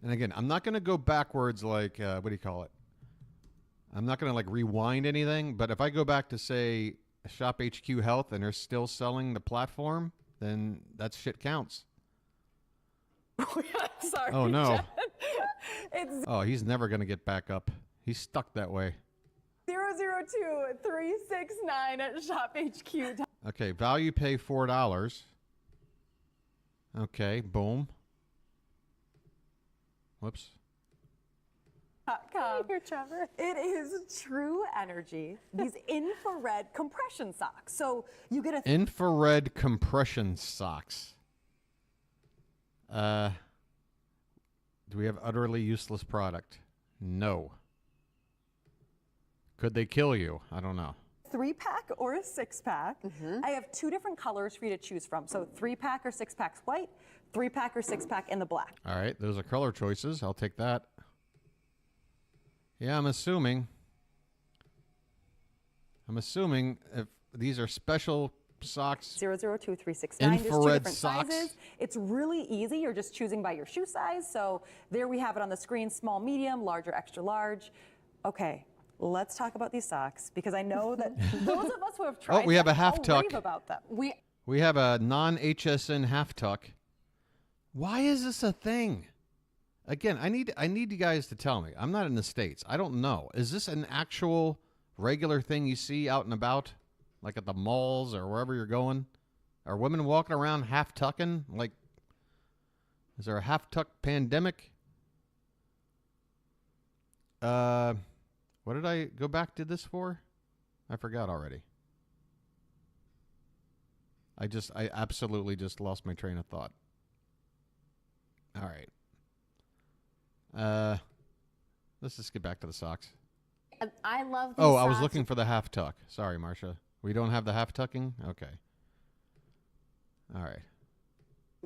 And again, I'm not going to go backwards like what do you call it? I'm not going to like rewind anything. But if I go back to say Shop HQ Health and they're still selling the platform, then that shit counts. Sorry. Oh no. It's Oh, he's never going to get back up. He's stuck that way. 002369 at Shop HQ. Okay, value pay $4. Okay, boom. Whoops. Here, Trevor. It is True Energy. These infrared compression socks. So you get a Infrared compression socks. Do we have utterly useless product? No. Could they kill you? I don't know. 3-pack or a 6-pack. I have 2 different colors for you to choose from. So 3-pack or 6-pack's white, 3-pack or 6-pack in the black. All right, those are color choices. I'll take that. Yeah, I'm assuming if these are special socks. 002369. There's 2 Infrared different socks. sizes. It's really easy. You're just choosing by your shoe size. So there we have it on the screen: small, medium, large, or extra large. Okay, let's talk about these socks because I know that those of us who have tried we have them a half all tuck. rave about them. We have a non-HSN half tuck. Why is this a thing? Again, I need you guys to tell me. I'm not in the States. I don't know. Is this an actual regular thing you see out and about, like at the malls or wherever you're going? Are women walking around half tucking? Like, is there a half tuck pandemic? What did I go back to this for? I forgot already. I absolutely just lost my train of thought. All right. Let's just get back to the socks. I love these Oh, I was socks. looking for the half tuck. Sorry, Marsha. We don't have the half tucking? Okay. All right.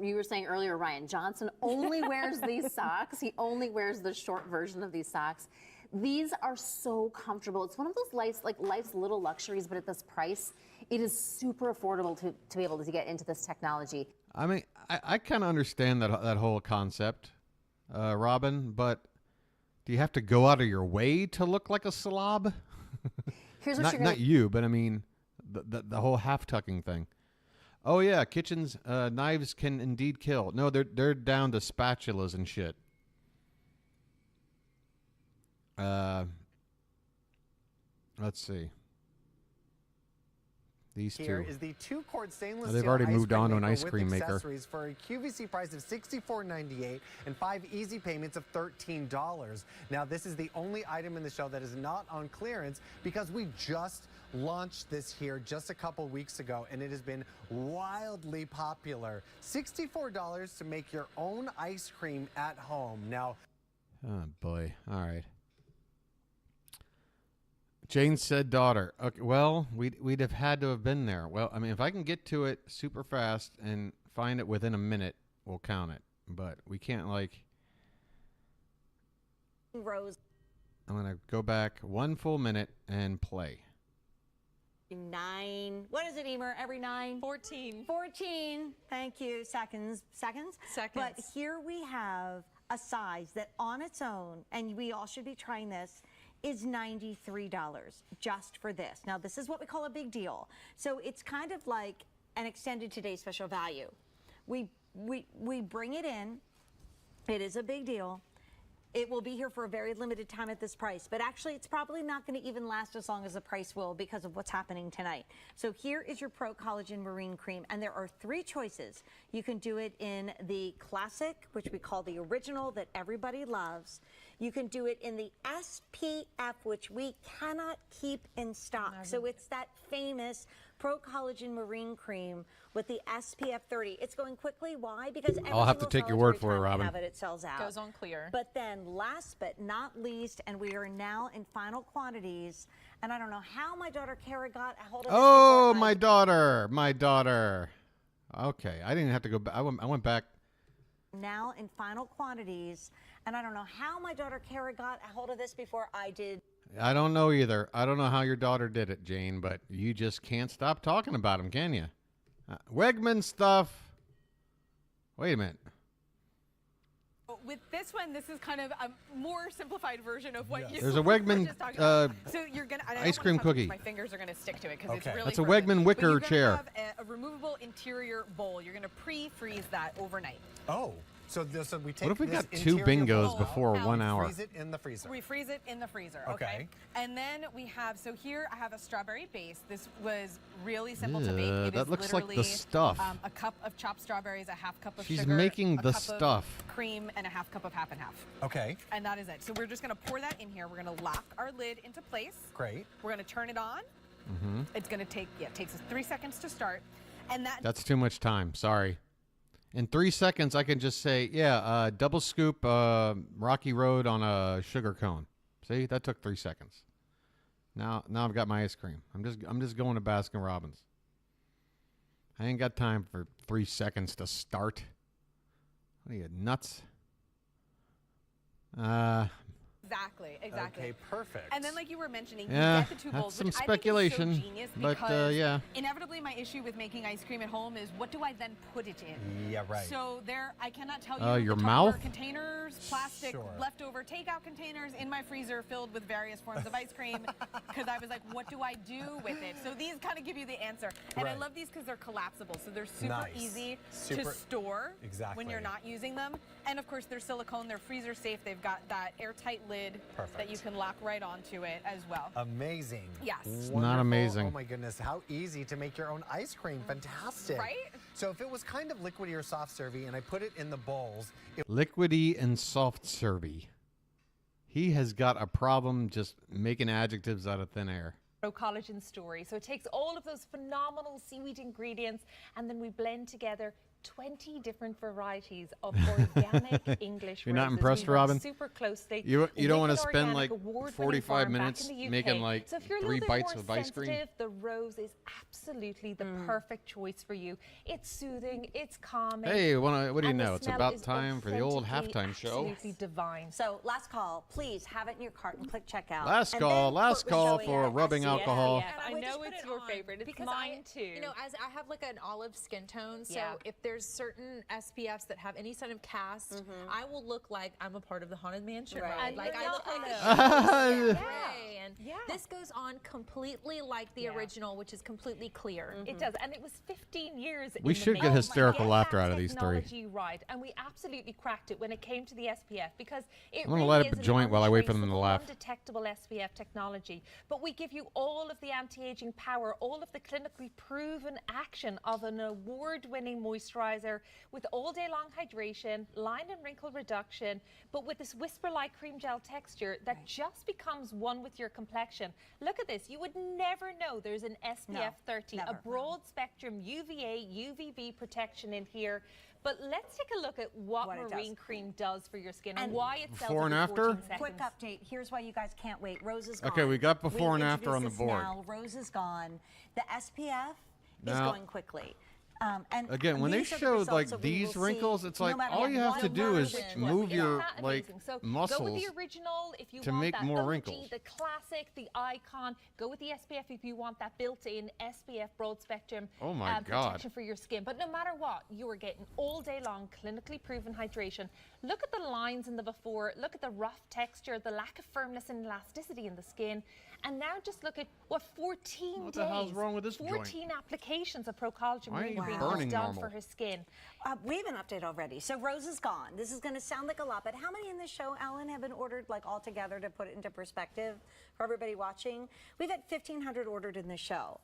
You were saying earlier, Ryan Johnson only wears these socks. He only wears the short version of these socks. These are so comfortable. It's one of those life's little luxuries, but at this price, it is super affordable to be able to get into this technology. I mean, I kind of understand that whole concept, Robin, but do you have to go out of your way to look like a slob? Here's what not, you're gonna... not you, but I mean, the whole half tucking thing. Oh yeah, kitchens, knives can indeed kill. No, they're down to spatulas and shit. Let's see. these two. Here is the 2-quart stainless They've steel already ice moved cream on to an maker ice with cream maker. accessories for a QVC price of $64.98 and 5 easy payments of $13. Now, this is the only item in the show that is not on clearance because we just launched this here just a couple weeks ago, and it has been wildly popular. $64 to make your own ice cream at home. Now, oh boy. All right. Jane said daughter. Okay, well, we'd have had to have been there. Well, I mean, if I can get to it super fast and find it within a minute, we'll count it. But we can't, like... Rose. I'm going to go back 1 full minute and play. 9. What is it, Emer? Every 9? 14. 14. Thank you. Seconds. But here we have a size that on its own, and we all should be trying this, is $93 just for this. Now, this is what we call a big deal. So it's kind of like an extended today special value. We bring it in. It is a big deal. It will be here for a very limited time at this price, but actually it's probably not going to even last as long as the price will because of what's happening tonight. So here is your Pro Collagen Marine Cream, and there are 3 choices. You can do it in the classic, which we call the original that everybody loves. You can do it in the SPF, which we cannot keep in stock. So it's that famous Pro Collagen Marine Cream with the SPF 30. It's going quickly. Why? Because every I'll have to single take your word solitary for it, time we Robin. have it sells out. Goes on clear. But then last but not least, and we are now in final quantities, and I don't know how my daughter Kara got a hold of this. Oh, my daughter. Okay, I didn't have to go back. I went back. Now in final quantities, and I don't know how my daughter Kara got a hold of this before I did. I don't know either. I don't know how your daughter did it, Jane, but you just can't stop talking about them, can you? Wegman stuff. Wait a minute. With this one, this is kind of a more simplified version of what you There's a were Wegman just talking about. So you're gonna ice cream cookie. My fingers are gonna stick to it because it's really That's a frozen. Wegman But wicker you're gonna chair. have a removable interior bowl. You're gonna pre-freeze that overnight. oh, so we take What if we this got 2 interior bingos bowl before out, 1 hour? Freeze it in the freezer. We freeze it in the freezer, Okay. okay? And then we have, so here I have a strawberry base. This was really simple to make. Yeah, It that is looks like the literally, stuff. A cup of chopped strawberries, a half cup of She's sugar, making a the cup stuff. of cream, and a half cup of half and half. Okay. And that is it. So we're just gonna pour that in here. We're gonna lock our lid into place. Great. We're gonna turn it on. Mm-hmm. It's gonna take, it takes us 3 seconds to start. And That's too much time. Sorry. In 3 seconds, I can just say, yeah, double scoop Rocky Road on a sugar cone. See, that took 3 seconds. Now I've got my ice cream. I'm just going to Baskin Robbins. I ain't got time for 3 seconds to start. What are you, nuts? Exactly. Okay, perfect. And then, like you were mentioning, Yeah, you get the 2 that's bowls, some which speculation, I think is so genius but, because yeah. inevitably my issue with making ice cream at home is what do I then put it in? Yeah, right. So I cannot tell you your the mouth? Tupperware containers, plastic leftover takeout containers in my freezer filled with various forms of ice cream because I was like, what do I do with it? So these kind of give you the answer. And I love these because they're collapsible, so they're super easy to store when you're not using them. And of course, they're silicone, they're freezer safe, they've got that airtight lid that you can lock right onto it as well. Amazing. Yes. It's not amazing. Oh my goodness, how easy to make your own ice cream. Fantastic. Right? So if it was kind of liquidy or soft servy and I put it in the bowls, Liquidy and soft servy. He has got a problem just making adjectives out of thin air. Pro Collagen story. So it takes all of those phenomenal seaweed ingredients and then we blend together 20 different varieties of organic English You're not roses. impressed, We work Robin? super closely. You don't want to with an spend organic, like award-winning 45 farm back minutes in the UK. making like so if you're a 3 little bit bites more of ice cream? sensitive, the rose is absolutely the perfect choice for you. It's soothing, it's calming. Hey, what do you and the know? It's smell about is time for the old authentically, halftime show. Absolutely divine. So last call, please have it in your cart and click checkout. Last And call, then last Court was call showing for it. rubbing alcohol. Yeah, I know it's your favorite. It's because mine too. You know, as I have like an olive skin tone, so Yeah. if there's certain SPFs that have any sort of cast, I will look like I'm a part of the Haunted Mansion, Right. right? Like I look like know. a Yeah. gray, skin. Yeah. This goes on completely like the original, which is completely clear. It does, and it was 15 years. We should get hysterical laughter out of these three. Technology right, and we absolutely cracked it when it came to the SPF because it I'm gonna really let it is an joint while I wait for them to untraceable, laugh. undetectable SPF technology. But we give you all of the anti-aging power, all of the clinically proven action of an award-winning moisturizer with all-day-long hydration, line and wrinkle reduction, but with this whisper-like cream gel texture that just becomes one with your complexion. Look at this. You would never know there's an SPF 30, a broad-spectrum UVA, UVB protection in here. But let's take a look at what Marine Cream does for your skin and why it sells Before and in after? 14 seconds. Quick update. Here's why you guys can't wait. Rose is gone. Okay, we got before and We've after on the introduced board. this now. Rose is gone. The SPF is Now- going quickly. And Again, when they these are the showed results like that we these will wrinkles, see it's no like matter all you have what to do is version. move your Isn't that like amazing? So Go muscles with the original if you to want make that more OG, wrinkles. the classic, the icon. Go with the SPF if you want that built-in SPF broad spectrum Oh my God. protection for your skin. But no matter what, you are getting all day long clinically proven hydration. Look at the lines in the before. Look at the rough texture, the lack of firmness and elasticity in the skin. And now just look at what 14 What days. the hell's wrong with this joint? 14 applications of Pro Collagen Why are Marine you Cream burning has done normal? for her skin. We have an update already. So Rose is gone. This is going to sound like a lot, but how many in this show, Ellen, have been ordered like all together to put it into perspective for everybody watching? We've had 1,500 ordered in the show.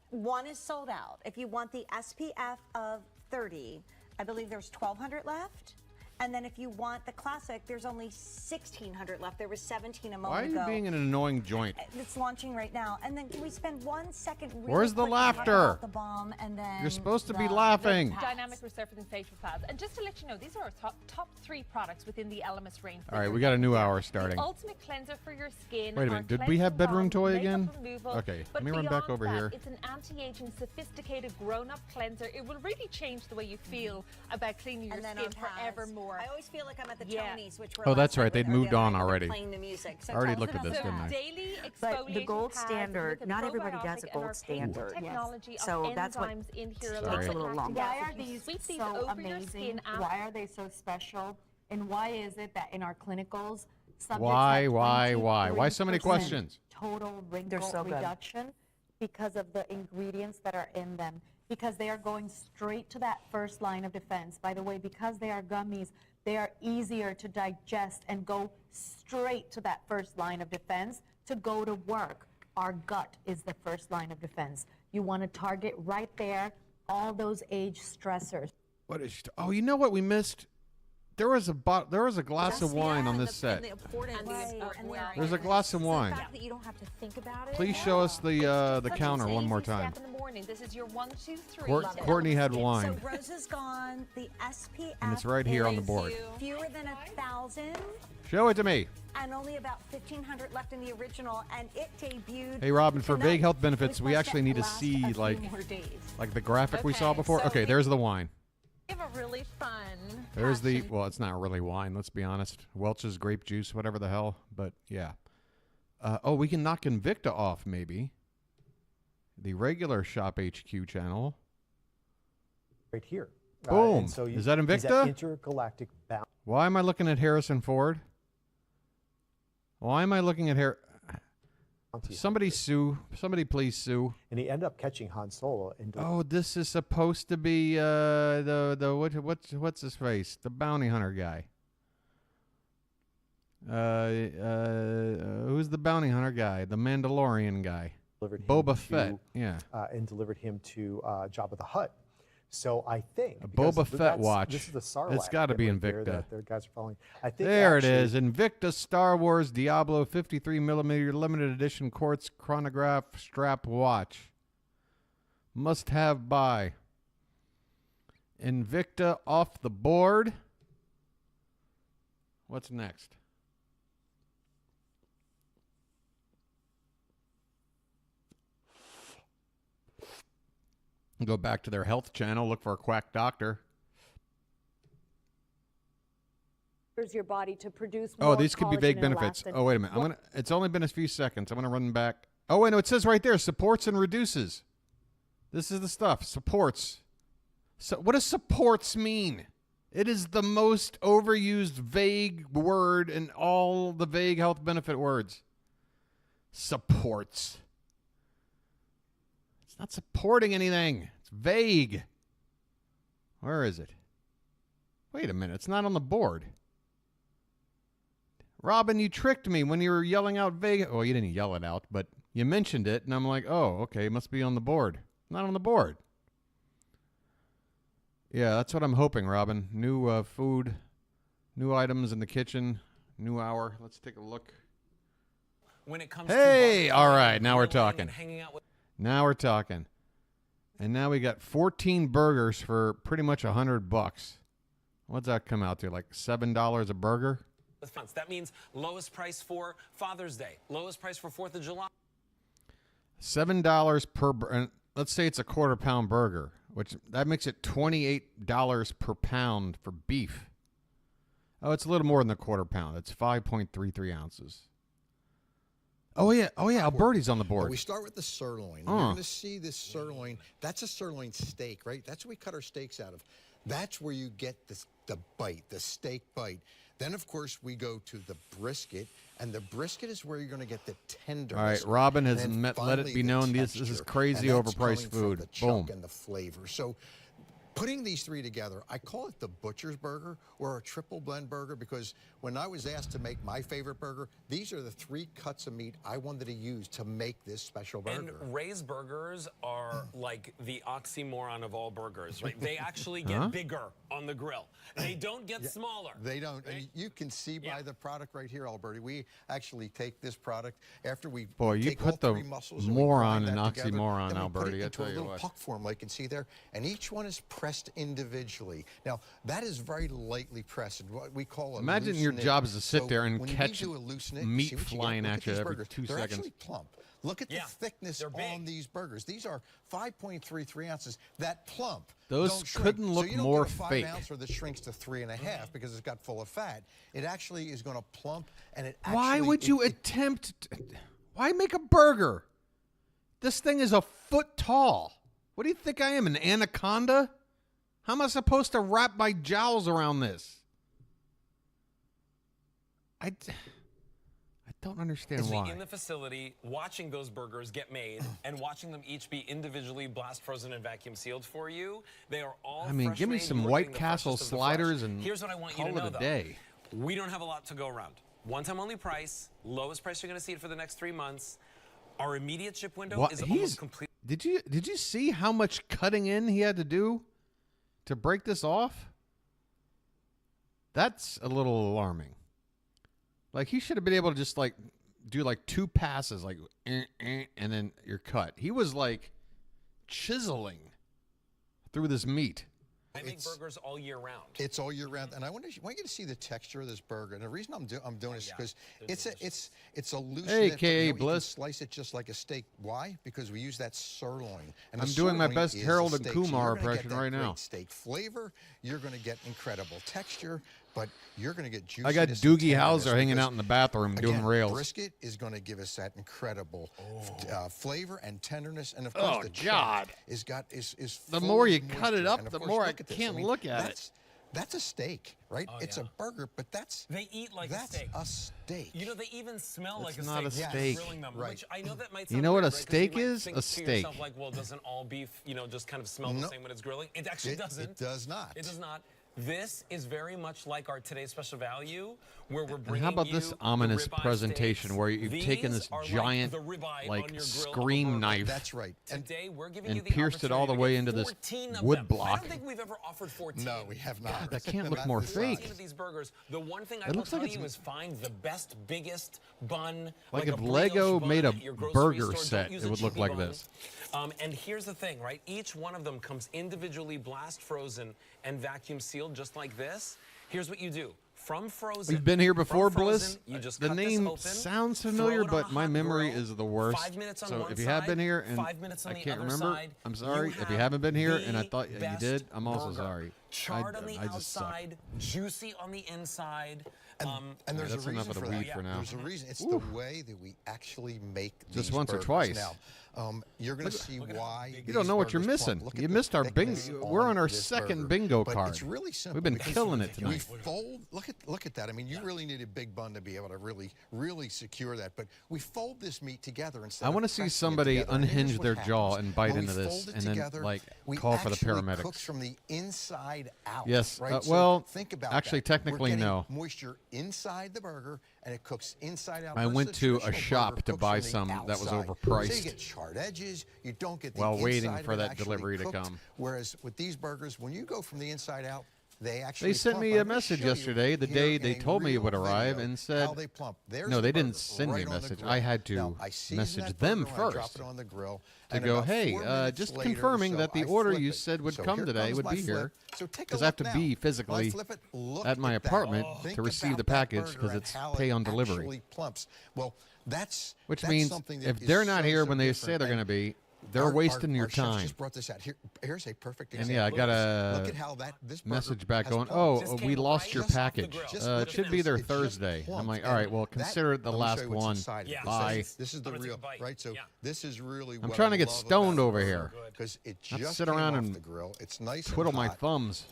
One is sold out. If you want the SPF of 30, I believe there's 1,200 left. And then if you want the classic, there's only 1,600 left. There was 17 a moment Why are you ago. being an annoying joint? It's launching right now. And then can we spend 1 second really Where's the quick talking laughter? about the bomb and then You're supposed to be the laughing. pads? Dynamic resurfacing facial pads. And just to let you know, these are our top 3 products within the Elemis range. All right, we got a new hour starting. The ultimate cleanser for your skin. Wait a our minute, did we have cleansing bedroom balm, toy makeup again? removal. Okay, But let me run back beyond over that, here. It's an anti-aging, sophisticated, grown-up cleanser. It will really change the way you feel about cleaning your And then skin on pads. forevermore. I always feel like I'm at the Yeah. Tonys, which were Oh, last that's night right, they'd with moved Ariana on Grande already. playing the music. So I already tell us looked at about this, the didn't I? Daily But the exfoliating gold pads standard, with not the everybody does a probiotic and our gold standard. technology of So that's what enzymes in here takes alone. a little longer. Why are You these sweep these so over your amazing? skin after- Why are they so special? And why is it that in our clinicals, subjects Why, have why? Why so many 23% questions? Total wrinkle so good. reduction because of the ingredients that are in them. Because they are going straight to that first line of defense. By the way, because they are gummies, they are easier to digest and go straight to that first line of defense to go to work. Our gut is the first line of defense. You want to target right there all those age stressors. What is? Oh, you know what we missed? There was a glass of wine on this set. There's a glass of wine. The fact that you don't have to think about it. Please show us the counter one more time. In the morning. This is your 1, 2, 3. Courtney had wine. So Rose is gone. The SPF And it's right here on the board. Fewer than 1,000, Show it to me. and only about 1,500 left in the original, and it debuted. Hey, Robin, for tonight. vague health benefits, It was we supposed actually need to last a see few like more days. the graphic we saw Okay, before. so Okay, there's the wine. We have a really fun. There's the, well, it's not really wine, let's be honest. Welch's grape juice, whatever the hell, but yeah. Oh, we can knock Invicta off, maybe. The regular Shop HQ channel. Right here. Boom. And so Is that he's at Invicta? Intergalactic Bound. Why am I looking at Harrison Ford? Why am I looking at Somebody sue. Somebody please sue. And he ended up catching Han Solo. And Oh, this is supposed to be what's his face? The bounty hunter guy. Who's the bounty hunter guy? The Mandalorian guy. Boba Fett. Yeah. And delivered him to Jabba the Hutt. So I think Boba Fett watch. This is the Sarlacc. It's got to be right there Invicta. that the guys are following. I think There actually, it is. Invicta Star Wars Diablo 53mm limited edition quartz chronograph strap watch. Must have buy. Invicta off the board. What's next? Go back to their health channel, look for a quack doctor. Your body to produce Oh, more these could be collagen vague and benefits. elastin. Oh, wait a minute. It's only been a few seconds. I'm gonna run back. Oh, wait, no, it says right there, supports and reduces. This is the stuff. Supports. So what does supports mean? It is the most overused vague word in all the vague health benefit words. supports. It's not supporting anything. It's vague. Where is it? Wait a minute. It's not on the board. Robin, you tricked me when you were yelling out vague. Well, you didn't yell it out, but you mentioned it, and I'm like, oh, okay, it must be on the board. Not on the board. Yeah, that's what I'm hoping, Robin. New food, new items in the kitchen, new hour. Let's take a look. When it comes hey, to all right, now we're talking. Hanging out with Now we're talking. And now we got 14 burgers for pretty much $100. What's that come out to? Like $7 a burger? That means lowest price for Father's Day, lowest price for 4th of July. $7 per, let's say it's a quarter-pound burger, which that makes it $28 per pound for beef. Oh, it's a little more than a quarter pound. It's 5.33 ounces. Oh, yeah. Oh, yeah. Alberti's on the board. We start with the sirloin. You're going to see this sirloin. That's a sirloin steak, right? That's what we cut our steaks out of. That's where you get the bite, the steak bite. Then, of course, we go to the brisket, and the brisket is where you're going to get the tenderness. All right, Robin has let it be known this is crazy overpriced food. Boom. And the flavor. So putting these three together, I call it the butcher's burger or a triple blend burger because when I was asked to make my favorite burger, these are the 3 cuts of meat I wanted to use to make this special burger. And Ray's burgers are like the oxymoron of all burgers, right? They actually get bigger on the grill. They don't get smaller. They don't. And you can see by the product right here, Alberti. We actually take this product after we take all 3 muscles moron and together, oxymoron, then we put Alberti. it I into tell a you little what. puck form, like you can see there, and each one is pressed individually. Now that is very lightly pressed. What we call a Imagine loose your knit. job is to sit there and when you catch do a loose knit, meat see what you get? flying Look at you these every burgers. 2 They're seconds. actually plump. Look at the thickness on these burgers. These are 5.33 ounces. That plump. Those don't shrink. couldn't look so you don't more get a 5 fake. ounce or that shrinks to 3.5 because it's got full of fat. It actually is going to plump, and it. Why actually, would you attempt? Why make a burger? This thing is a foot tall. What do you think I am, an anaconda? How am I supposed to wrap my jowls around this? I don't understand why. In the facility, watching those burgers get made and watching them each be individually blast frozen and vacuum sealed for you, they are all. I mean, give me some White Castle sliders and here's what I want you call to know, it a day. We don't have a lot to go around. One-time only price, lowest price you're going to see it for the next 3 months. Our immediate ship window is almost complete. Did you see how much cutting in he had to do to break this off? That's a little alarming. Like, he should have been able to just, like, do, like, 2 passes, like, and then you're cut. He was, like, chiseling through this meat. I make burgers all year round. It's all year round, and I want you to see the texture of this burger. And the reason I'm doing this is because it's a loose knit, K.A. you can Bliss. slice it just like a steak. Why? Because we use that sirloin. And I'm the doing my sirloin best is Harold the and steak. Kumar you're gonna get impression that right great now. Steak flavor. You're going to get incredible texture, but you're going to get juiciness. I got and Doogie tenderness Howser hanging because, out in the bathroom doing again, rails. Brisket is going to give us that incredible flavor and tenderness, and of course the God, chuck is the full more of you cut it moisture. up, And of the course, more I look at this. can't mean, look at it. That's a steak, right? It's a burger, but They eat like that's a steak. a steak. You know, they even smell like It's a not a steak. steak. Grilling them, Right. Which I know that might You sound know what weird, a right? 'Cause steak you might is? think A to steak. yourself, like, well, doesn't all beef, just kind of smell the same when it's grilling? It actually doesn't. It does not. It does not. This is very much like our today's special value, where we're And bringing how about this you ominous the ribeye presentation steaks. where you've taken These this are giant, like, the ribeye like on your grill scream of a knife. That's right. Today we're giving and you the pierced it all the way into this 14 of wood them. block. I don't think we've ever offered 14. No, we have not. God, that can't look Not more this fake. 14 of these burgers. The one thing I It will looks like tell it's you is find the best, biggest bun. Like a if brioche Lego bun made a at your grocery burger store. Don't set, use it a would look cheapy like bun. this. And here's the thing, right? Each one of them comes individually blast frozen and vacuum sealed just like this. Here's what you do. From frozen. You've been here before, from Bliss? frozen, you just The cut this name open, sounds throw familiar, it on but a my hot memory grill, is the worst. 5 minutes on So one if you have been side, here and 5 minutes on I the can't other remember, side, I'm sorry. If you have haven't been here and I the thought you best did, I'm also burger. sorry. Charred on the I just suck. outside, juicy on the inside. And there's that's a enough reason of for the that. weed for now. There's a reason. It's the way that we actually make Just these once or burgers. twice. Now, you're going to see why. You don't know what you're missing. You missed our bingo. We're on our this second burger. bingo But card. It's really simple. We've been because killing it We tonight. fold. Look at that. I mean, you really need a big bun to be able to really secure that. But we fold this meat together instead. I want to see somebody unhinge their jaw and bite into this, and then call for the paramedics. Cooks from the inside out. Yes. Right? Well, think about actually, that. technically, We're getting no. Moisture inside the burger, and it cooks inside out. I versus went to a traditional shop burger to cooks buy from the some that was outside. overpriced. So you get charred edges. You don't get the While waiting inside for of it that actually delivery to cooked. come. Whereas with these burgers, when you go from the inside out, they actually They sent plump. me I'm a gonna message show you yesterday, the here day in they a told me it real would arrive, video and said, how they plump. There's no, the they didn't burger send me right a on the message. grill. I had to Now, I seasoned message that them burger and I dropped first it on the grill, to and go, about hey, 4 minutes just later, confirming so that the I order flip you it. said would So come here today comes would my be flip. here, So take a because I have to look be now. physically When I flip it, look at my at that. apartment Think to receive the about that package burger because and it's how pay it on delivery. actually plumps. Well, that's Means something that if is they're not so, here so when they different. say they're going to be, they're Our wasting your chefs time. just brought this out. Here's a perfect And example. yeah, I got Look at how this burger message back has going, plumped. oh, we lost your package. It should be there Thursday. I'm like, all right, well, consider it the last one. Bye. This is the real, right? So this is really I'm what trying I to get love stoned about over the here. burger, 'cause it Not just sit came around off and the grill. It's nice twiddle and my hot. thumbs.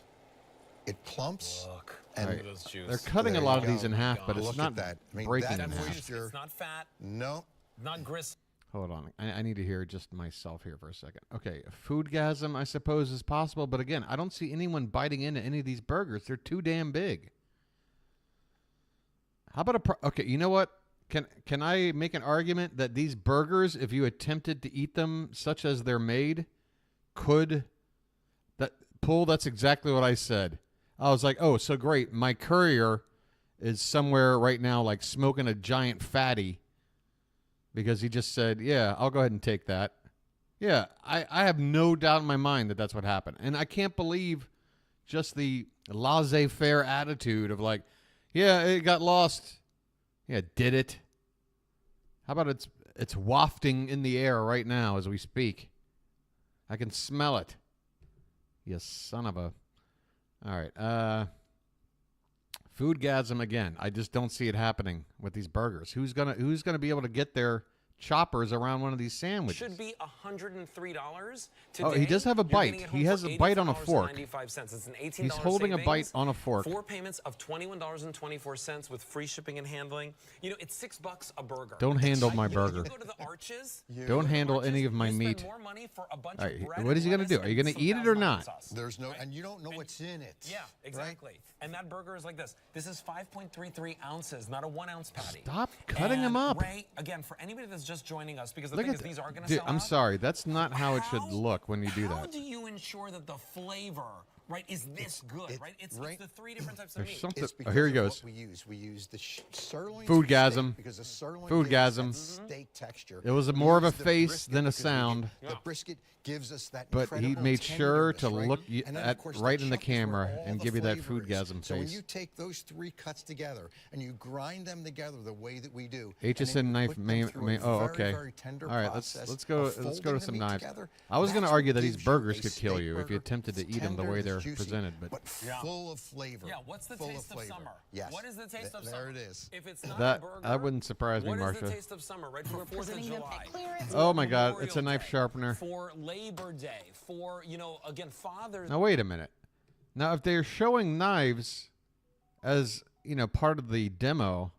It plumps. And And they're cutting a there lot you of these go. in half, but Look it's at not that. I mean, breaking that in half. moisture. It's not fat. No. Not gristle. Hold on. I need to hear just myself here for a second. Okay, foodgasm, I suppose, is possible. But again, I don't see anyone biting into any of these burgers. They're too damn big. How about okay, you know what? Can I make an argument that these burgers, if you attempted to eat them such as they're made, that's exactly what I said. I was like, oh, so great. My courier is somewhere right now like smoking a giant fatty. Because he just said, yeah, I'll go ahead and take that. Yeah, I have no doubt in my mind that that's what happened. And I can't believe just the laissez-faire attitude of like, yeah, it got lost. Yeah, did it? How about it's wafting in the air right now as we speak? I can smell it. You son of a... All right. Foodgasm again. I just don't see it happening with these burgers. Who's gonna be able to get their choppers around one of these sandwiches? Should be $103. Oh, he does have a bite. He has a bite on a fork. It's an $18 He's holding a bite on a fork. 4 payments of $21.24 with free shipping and handling. You know, it's $6 a burger. Don't handle my burger. You go to the Arches. Don't handle any of my meat. More money for a bunch All right, of bread what is he and gonna do? lettuce Are you and gonna some eat it or Thousand not? Island sauce. There's no, and you don't know what's in it. Yeah, exactly. And that burger is like this. This is 5.33 ounces, not a 1 ounce patty. Stop cutting them up. Ray, again, for anybody that's just joining us, because the Look thing at is these are going to dude, sell I'm out. sorry. That's not how it should look when you do How that. do you ensure that the flavor, right, is this good, right? It's the 3 different types of There's meat. something. It's Oh, here he because goes. of what we use the sirloin Foodgasm. steak, because the sirloin Foodgasm. gives that steak texture. It was We more of a use the face brisket than a because sound. The brisket gives us that But he incredible made sure to tenderness, right? look And then, of at course, right in the chuck is where camera all and the give you that flavor is. foodgasm So when face. you take those 3 cuts together and you grind them together the way that we do, HSN knife may. Oh, okay. All right, let's go to some knives. I was going to argue that these burgers could kill you if you attempted to eat them the way they're presented, but full of flavor. Yeah, what's the taste of summer? Yes. What is the taste of summer? There it is. If it's not that a burger, wouldn't surprise me, what is the Marsha. taste of summer, right? For 4th of July. Oh my God, it's a knife sharpener. For Labor Day, for, you know, again, Father's Now wait a minute. Now if they're showing knives as, you know, part of the demo,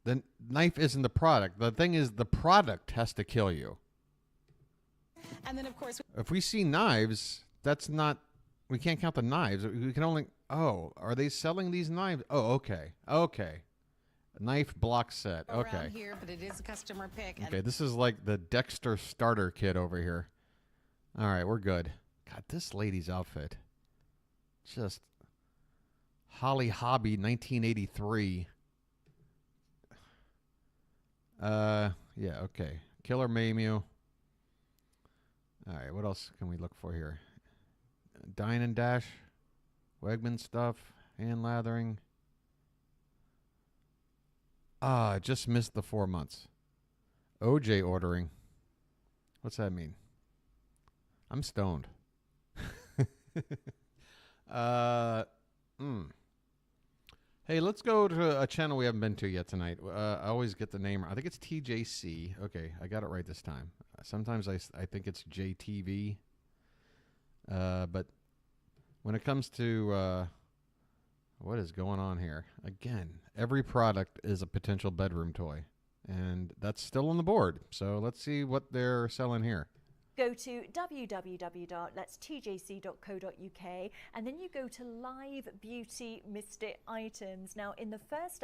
then knife isn't the product. The thing is the product has to kill you. And then, of course, If we see knives, that's not, we can't count the knives. We can only, oh, are they selling these knives? Oh, okay. Okay. Knife block set. Okay. around here, but it is a customer pick. Okay, this is like the Dexter starter kit over here. All right, we're good. God, this lady's outfit. Just Holly Hobby 1983. Yeah, okay. Killer Maymew. All right, what else can we look for here? Dine and Dash. Wegman stuff. Hand lathering. I just missed the 4 months. OJ ordering. What's that mean? I'm stoned. Hey, let's go to a channel we haven't been to yet tonight. I always get the name. I think it's TJC. Okay, I got it right this time. Sometimes I think it's JTV. But when it comes to what is going on here, again, every product is a potential bedroom toy. And that's still on the board. So let's see what they're selling here. Go to www.letstjc.co.uk and then you go to Live Beauty Mystic Items. Now, in the first...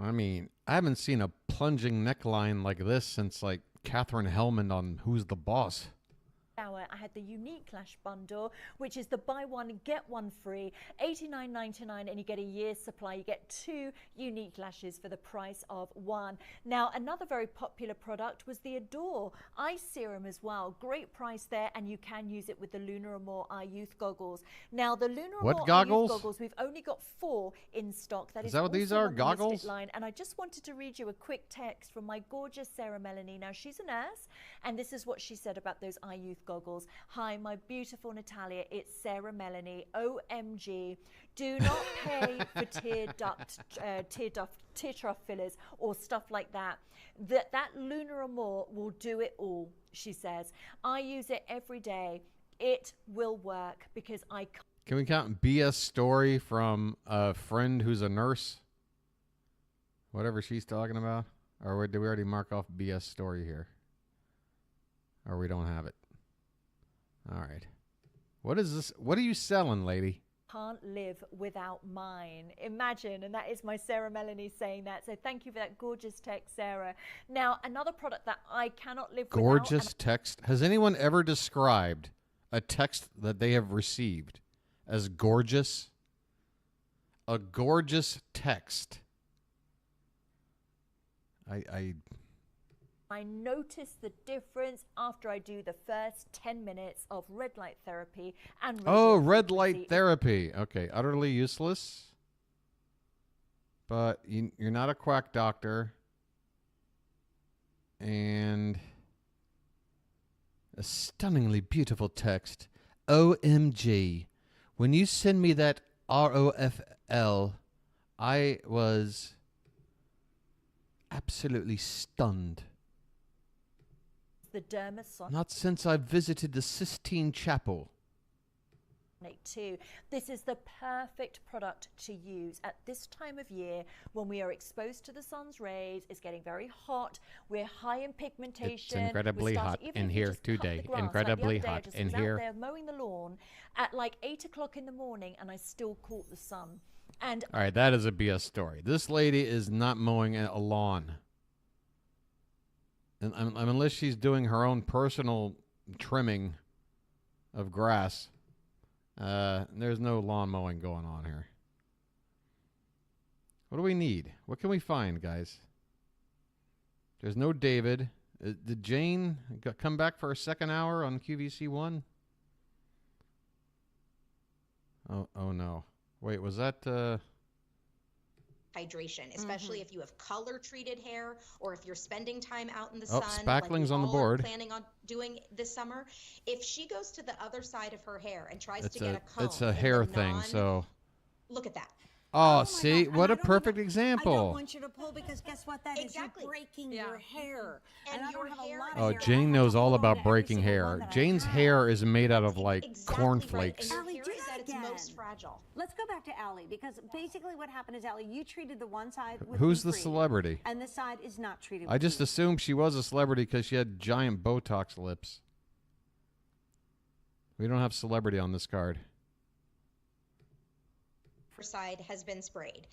I mean, I haven't seen a plunging neckline like this since, like, Catherine Hellman on Who's the Boss. hour, I had the Unique Lash Bundle, which is the buy one, get one free, $89.99, and you get a year's supply. You get 2 unique lashes for the price of 1. Now, another very popular product was the Adore Eye Serum as well. Great price there, and you can use it with the Lunar Amore Eye Youth Goggles. Now, the Lunar Amore Eye Youth Goggles, we've only got 4 in stock. That is that what these are, goggles? Line. And I just wanted to read you a quick text from my gorgeous Sarah Melanie. Now, she's a nurse, and this is what she said about those Eye Youth Goggles. Hi, my beautiful Natalia, it's Sarah Melanie. OMG, do not pay for tear trough fillers or stuff like that. That Lunar Amore will do it all, she says. I use it every day. It will work because I can't. Can we count BS story from a friend who's a nurse? Whatever she's talking about? Or did we already mark off BS story here? Or we don't have it? All right. What is this? What are you selling, lady? Can't live without mine. Imagine, and that is my Sarah Melanie saying that. So thank you for that gorgeous text, Sarah. Now, another product that I cannot live without. Gorgeous text. Has anyone ever described a text that they have received as gorgeous? A gorgeous text. I notice the difference after I do the first 10 minutes of red light therapy and red light therapy. Okay, utterly useless. But you're not a quack doctor. And a stunningly beautiful text. OMG. When you send me that ROFL, I was absolutely stunned. The Dermason. Not since I visited the Sistine Chapel. Too. This is the perfect product to use at this time of year when we are exposed to the sun's rays. It's getting very hot. We're high in pigmentation. It's incredibly hot in here today. Incredibly hot in here. Out there mowing the lawn at like 8 o'clock in the morning, and I still caught the sun. And all right, that is a BS story. This lady is not mowing a lawn. And unless she's doing her own personal trimming of grass, there's no lawn mowing going on here. What do we need? What can we find, guys? There's no David. Did Jane come back for a second hour on QVC 1? Oh no. Wait, was that... hydration, especially if you have color treated hair or if you're spending time out in the sun. Spackling's like on the board. Planning on doing this summer. If she goes to the other side of her hair and tries to get a comb, it's a hair thing. So look at that. Oh, see, what a perfect I example. don't want you to pull because guess what? That is you're breaking your hair. And I don't have a lot of Oh, hair. Jane knows all about breaking hair. Jane's hair is made out of like cornflakes. Allie, do that It's most fragile. Let's go back to Allie because basically what happened is, Allie, you treated the one side with Who's the cream, celebrity? and this side is not treated I with just cream. assumed she was a celebrity because she had giant Botox lips. We don't have celebrity on this card. Side has been sprayed.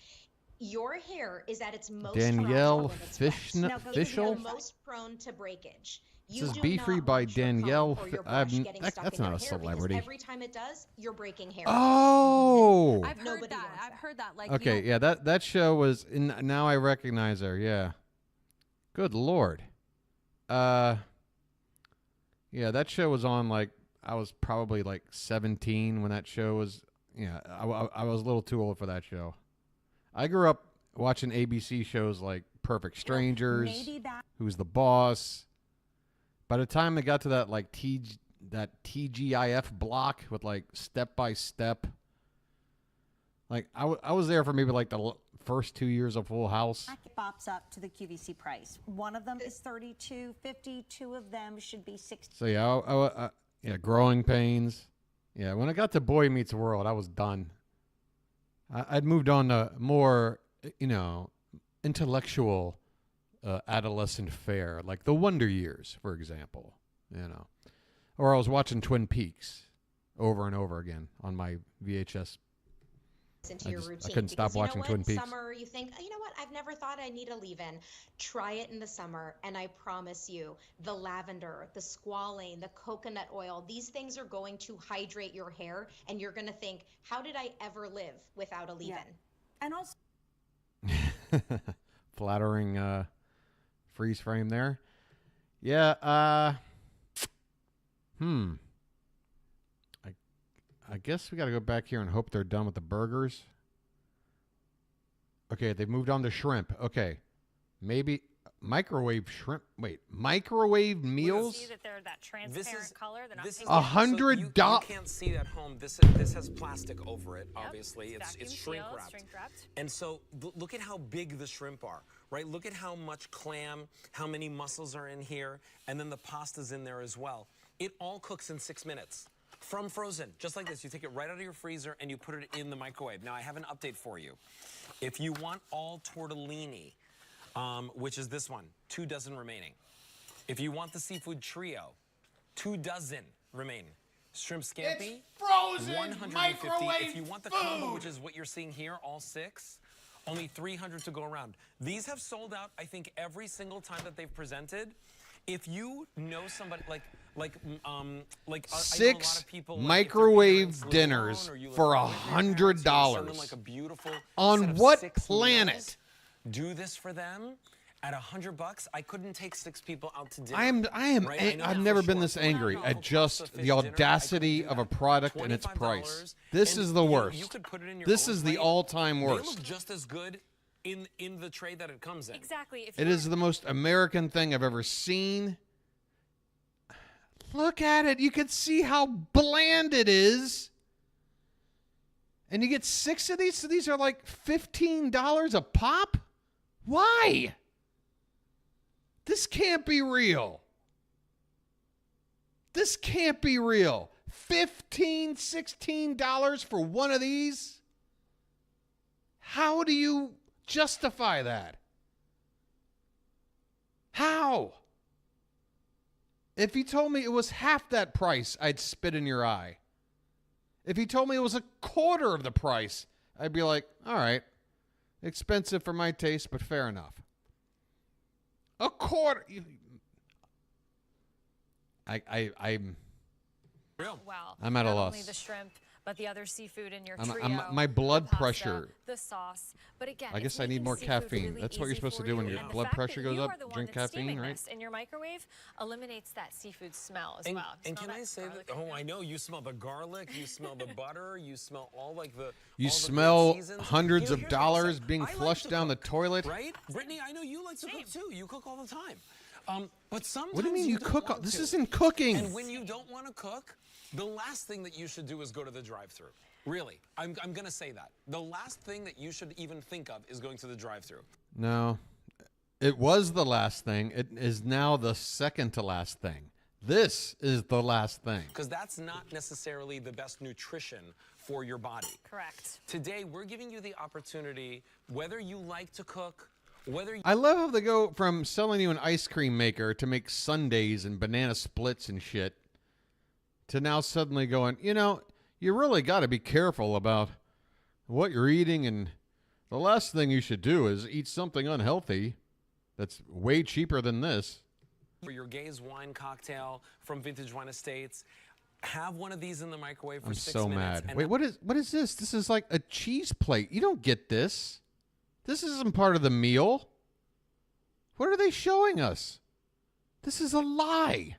Your hair is at its most Danielle fragile when it's Fishel. most prone to breakage. This is Be Free by Danielle. That's not a celebrity. Every time it does, you're breaking hair. Oh, I've heard that. I've heard that. Like, okay, yeah, that show was. Now I recognize her. Yeah. Good Lord. Yeah, that show was on. Like, I was probably like 17 when that show was. Yeah, I was a little too old for that show. I grew up watching ABC shows like Perfect Strangers, Who's the Boss. By the time they got to that like TGIF block with like step by step, Like I was there for maybe like the first 2 years of Full House. That bops up to the QVC price. One of them is $32.50. Two of them should be $60. So yeah, Growing Pains. Yeah, when I got to Boy Meets World, I was done. I'd moved on to more, intellectual adolescent fare, like The Wonder Years, for example. Or I was watching Twin Peaks over and over again on my VHS. Into your routine. I couldn't stop watching Twin Peaks. Summer, you think, you know what? I've never thought I need a leave-in. Try it in the summer, and I promise you, the lavender, the squalane, the coconut oil, these things are going to hydrate your hair, and you're going to think, how did I ever live without a leave-in? Yeah. And also, flattering freeze frame there. Yeah. I guess we got to go back here and hope they're done with the burgers. Okay, they've moved on to shrimp. Okay, maybe microwave shrimp. Wait, microwave meals? See that they're that transparent color. They're not $100. You can't see that home. This has plastic over it. Obviously, it's shrink wrapped. And so look at how big the shrimp are. Right? Look at how much clam, how many mussels are in here, and then the pasta's in there as well. It all cooks in 6 minutes. From frozen, just like this. You take it right out of your freezer and you put it in the microwave. Now, I have an update for you. If you want all tortellini, which is this one, 2 dozen remaining. If you want the seafood trio, 2 dozen remain. Shrimp scampi, frozen 150. If you want the food. combo, which is what you're seeing here, all 6, only 300 to go around. These have sold out, I think, every single time that they've presented. If you know somebody like I know a lot 6 of people, microwave dinners for $100. On what planet? Do this for them at $100. I couldn't take 6 people out to dinner. I've never been this angry at just the audacity of a product and its price. This is the worst. You could put it in your This own is the plate. all-time They worst. look just as good in the tray that it comes in. Exactly. It is the most American thing I've ever seen. Look at it. You can see how bland it is. And you get 6 of these. So these are like $15 a pop? Why? This can't be real. This can't be real. $15, $16 for one of these? How do you justify that? How? If you told me it was half that price, I'd spit in your eye. If you told me it was a quarter of the price, I'd be like, all right, expensive for my taste, but fair enough. A quarter. I'm at a loss. Only the shrimp, but the other seafood in your I'm- trio. my blood the pasta, pressure. the sauce. But again, I guess I need more caffeine. That's what you're supposed to do when your blood pressure goes up. Drink caffeine, right? In your microwave eliminates that seafood smell as And, well. and can I say that? Oh, I know. You smell the garlic. You smell the butter. You smell all like the. You all the smell good seasons. hundreds of Here's what I'm dollars saying. being I like flushed to down the cook, toilet. Right, Brittany? I know you like to cook too. You cook all the time. But sometimes. What do you mean you don't cook? want This to. isn't cooking. And when you don't want to cook, the last thing that you should do is go to the drive-thru. Really, I'm going to say that. The last thing that you should even think of is going to the drive-thru. No, it was the last thing. It is now the second to last thing. This is the last thing. Because that's not necessarily the best nutrition for your body. Correct. Today, we're giving you the opportunity, whether you like to cook, whether you... I love how they go from selling you an ice cream maker to make sundaes and banana splits and shit to now suddenly going, you really got to be careful about what you're eating, and the last thing you should do is eat something unhealthy that's way cheaper than this. For your Gaze wine cocktail from Vintage Wine Estates, have one of these in the microwave for I'm 6 so minutes. mad. Wait, what is this? This is like a cheese plate. You don't get this. This isn't part of the meal. What are they showing us? This is a lie.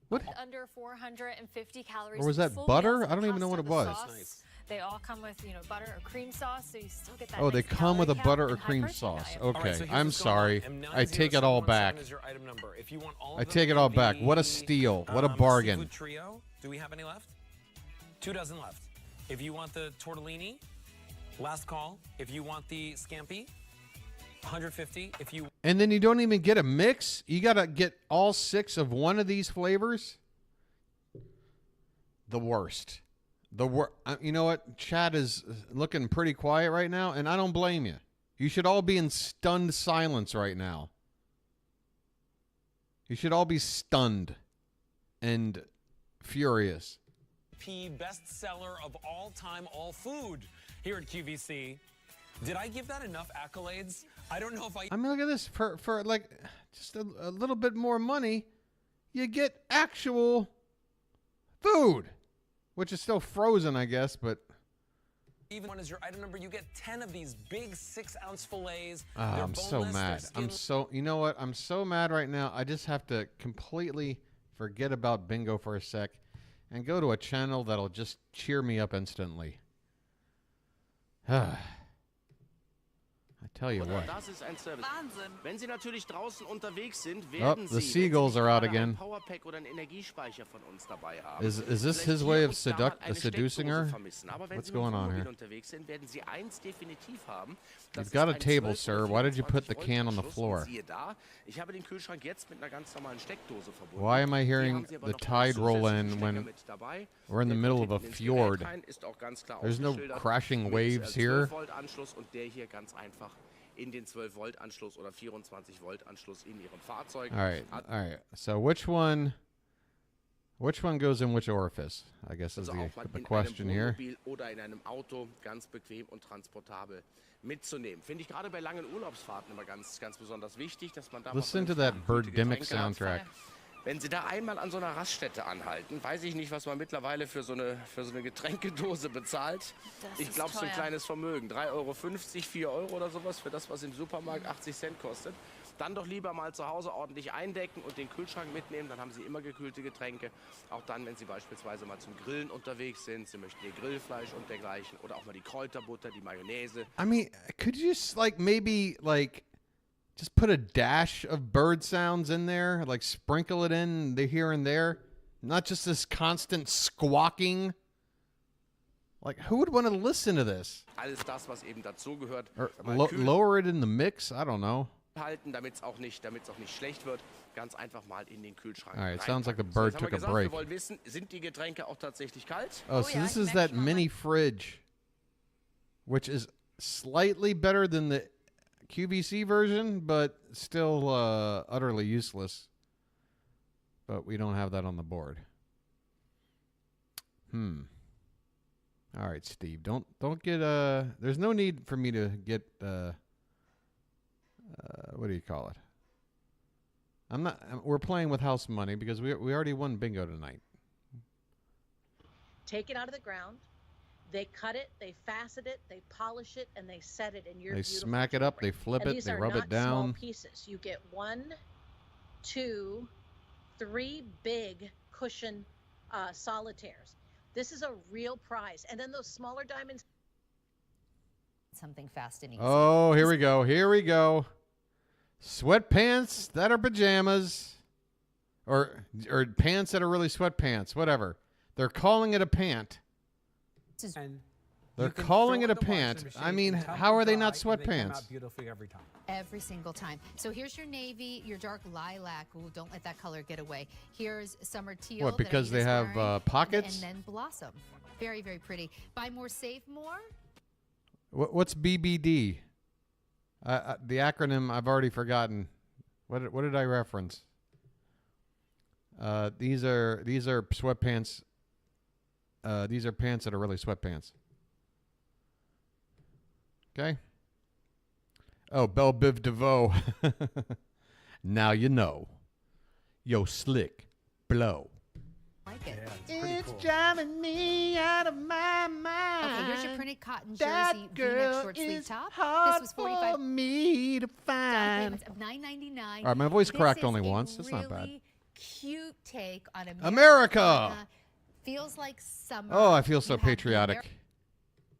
What? Under 450 calories. Or was that Full butter? meals, I don't even pasta, know what it the was. sauce. Nice. They all come with, butter or cream sauce, so you still get that. Oh, they nice come with a calorie butter count or and high cream protein sauce. diet. Okay, All right, so here's I'm what's going on. sorry. I take it all back. Is your item number. If you want all of I them take it in all back. the, What a steal. What a bargain. Seafood trio. Do we have any left? 2 dozen left. If you want the tortellini, Last call. If you want the scampi, 150. If you And then you don't even get a mix? You got to get all 6 of one of these flavors? The worst. You know what? Chat is looking pretty quiet right now, and I don't blame you. You should all be in stunned silence right now. You should all be stunned and furious. bestseller of all time, all food here at QVC. Did I give that enough accolades? I don't know if I... I mean, look at this. For like just a little bit more money, you get actual food, which is still frozen, I guess, but... Even one is your item number, you get 10 of these big 6-ounce fillets. I'm so mad. You know what? I'm so mad right now. I just have to completely forget about bingo for a sec and go to a channel that'll just cheer me up instantly. I tell you what. Das ist ein Service. Wahnsinn. Wenn Sie natürlich draußen unterwegs sind, Oh, werden the Sie, seagulls are out again. ein Powerpack oder einen Energiespeicher von uns dabei haben. Is this his Vielleicht way hier of und da mal eine seducing her? Steckdose vermissen. Aber wenn What's Sie mit going dem on Wohnmobil here? unterwegs sind, werden Sie eins definitiv haben. Das You've ist got a ein table, 12 sir. oder Why did you 24 put the can on the Volt floor? Und siehe da, ich habe den Kühlschrank jetzt mit einer ganz normalen Steckdose verbunden. Why am I Hier hearing haben Sie aber the noch tide einen roll zusätzlichen in Stecker when mit dabei. we're in the Der middle kommt of a hinten ins Gerät fjord? rein, ist auch ganz klar There's no ausgeschildert crashing mit, waves 12 here. Volt Anschluss und der hier ganz einfach in den 12-Volt-Anschluss oder 24-Volt-Anschluss in Ihrem Fahrzeug. All right. So which one goes in which orifice? I guess is Also auch mal the in question einem here. Wohnmobil oder in einem Auto ganz bequem und transportabel mitzunehmen. Finde ich gerade bei langen Urlaubsfahrten immer ganz, ganz besonders wichtig, dass man da Listen mal to von den that Fahrten gute Birdemic Getränke hat. soundtrack. Wenn Sie da einmal an so einer Raststätte anhalten, weiß ich nicht, was man mittlerweile für so eine Getränkedose bezahlt. Ich glaube, so ein kleines Vermögen. 3,50 Euro, 4 Euro oder sowas für das, was im Supermarkt 80 Cent kostet. Dann doch lieber mal zu Hause ordentlich eindecken und den Kühlschrank mitnehmen. Dann haben Sie immer gekühlte Getränke. Auch dann, wenn Sie beispielsweise mal zum Grillen unterwegs sind. Sie möchten Ihr Grillfleisch und dergleichen. Oder auch mal die Kräuterbutter, die Mayonnaise. I mean, could you just just put a dash of bird sounds in there, like sprinkle it in here and there, not just this constant squawking. Like, who would want to listen to this? Alles das, was eben dazugehört. Or Mal kühl lower it in the mix? I don't know. halten, damit es auch nicht schlecht wird. Ganz einfach mal in den Kühlschrank. All right, it sounds like the reinpacken. bird So, jetzt took a haben wir gesagt, break. wir wollen wissen, sind die Getränke auch tatsächlich kalt? Oh, so this is that mini fridge, which is slightly better than the QVC version, but still utterly useless. But we don't have that on the board. All right, Steve, don't get there's no need for me to get what do you call it? We're playing with house money because we already won bingo tonight. Take it out of the ground. They cut it, they facet it, they polish it, and they set it in your They beautiful smack it up, jewelry. they flip And it, these they are rub it not small down. pieces. You get 1, 2, 3 big cushion solitaires. This is a real prize. And then those smaller diamonds. Something fast and easy. Oh, here we go. Here we go. Sweatpants that are pajamas. Or pants that are really sweatpants. Whatever. They're calling it a pant. They're calling it a pant. I mean, how are they not sweatpants? Beautifully every time. Every single time. So here's your navy, your dark lilac. Ooh, don't let that color get away. Here's summer teal. What, because they have pockets? And then blossom. Very, very pretty. Buy more, save more. What's BBD? The acronym I've already forgotten. What did I reference? These are sweatpants. These are pants that are really sweatpants. Okay. Oh, Belle Biv DeVoe. Now you know. Yo, slick. Blow. Like it. Yeah, it's driving me out of my mind. Okay, here's your printed cotton That jersey V-neck girl short sleeve is top. hard This was 45 for me to down find. payments of $9.99. All right, my voice cracked This only is a once. That's not bad. really cute take on America. Feels like summer. Oh, I feel so You have the patriotic.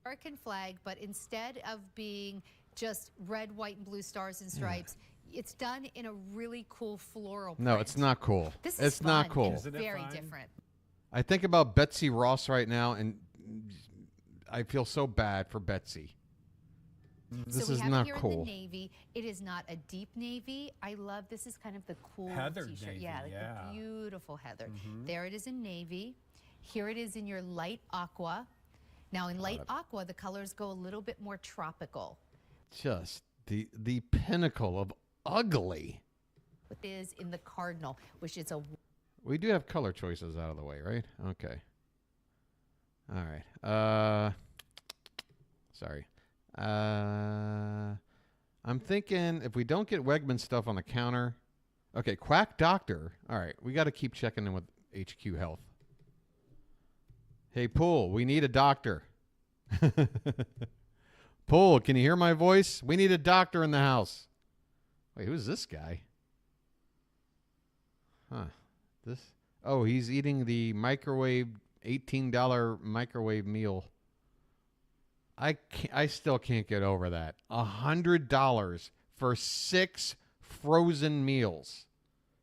American flag, but instead of being just red, white, and blue stars and stripes, it's done in a really cool floral print. No, it's not cool. This it's is not fun cool. and very different. I think about Betsy Ross right now, and I feel so bad for Betsy. This so we is have not it here cool. in the navy. It is not a deep navy. I love, this is kind of the cool Heather t-shirt. navy, Yeah, like yeah. the beautiful heather. There it is in navy. Here it is in your light aqua. Now in light aqua, the colors go a little bit more tropical. Just the pinnacle of ugly. It is in the cardinal, which is a... We do have color choices out of the way, right? Okay. All right. Sorry. I'm thinking if we don't get Wegman stuff on the counter. Okay, Quack Doctor. All right, we got to keep checking in with HQ Health. Hey, Pool, we need a doctor. Pool, can you hear my voice? We need a doctor in the house. Wait, who's this guy? Huh. This? Oh, he's eating the microwave $18 microwave meal. I still can't get over that. $100 for 6 frozen meals.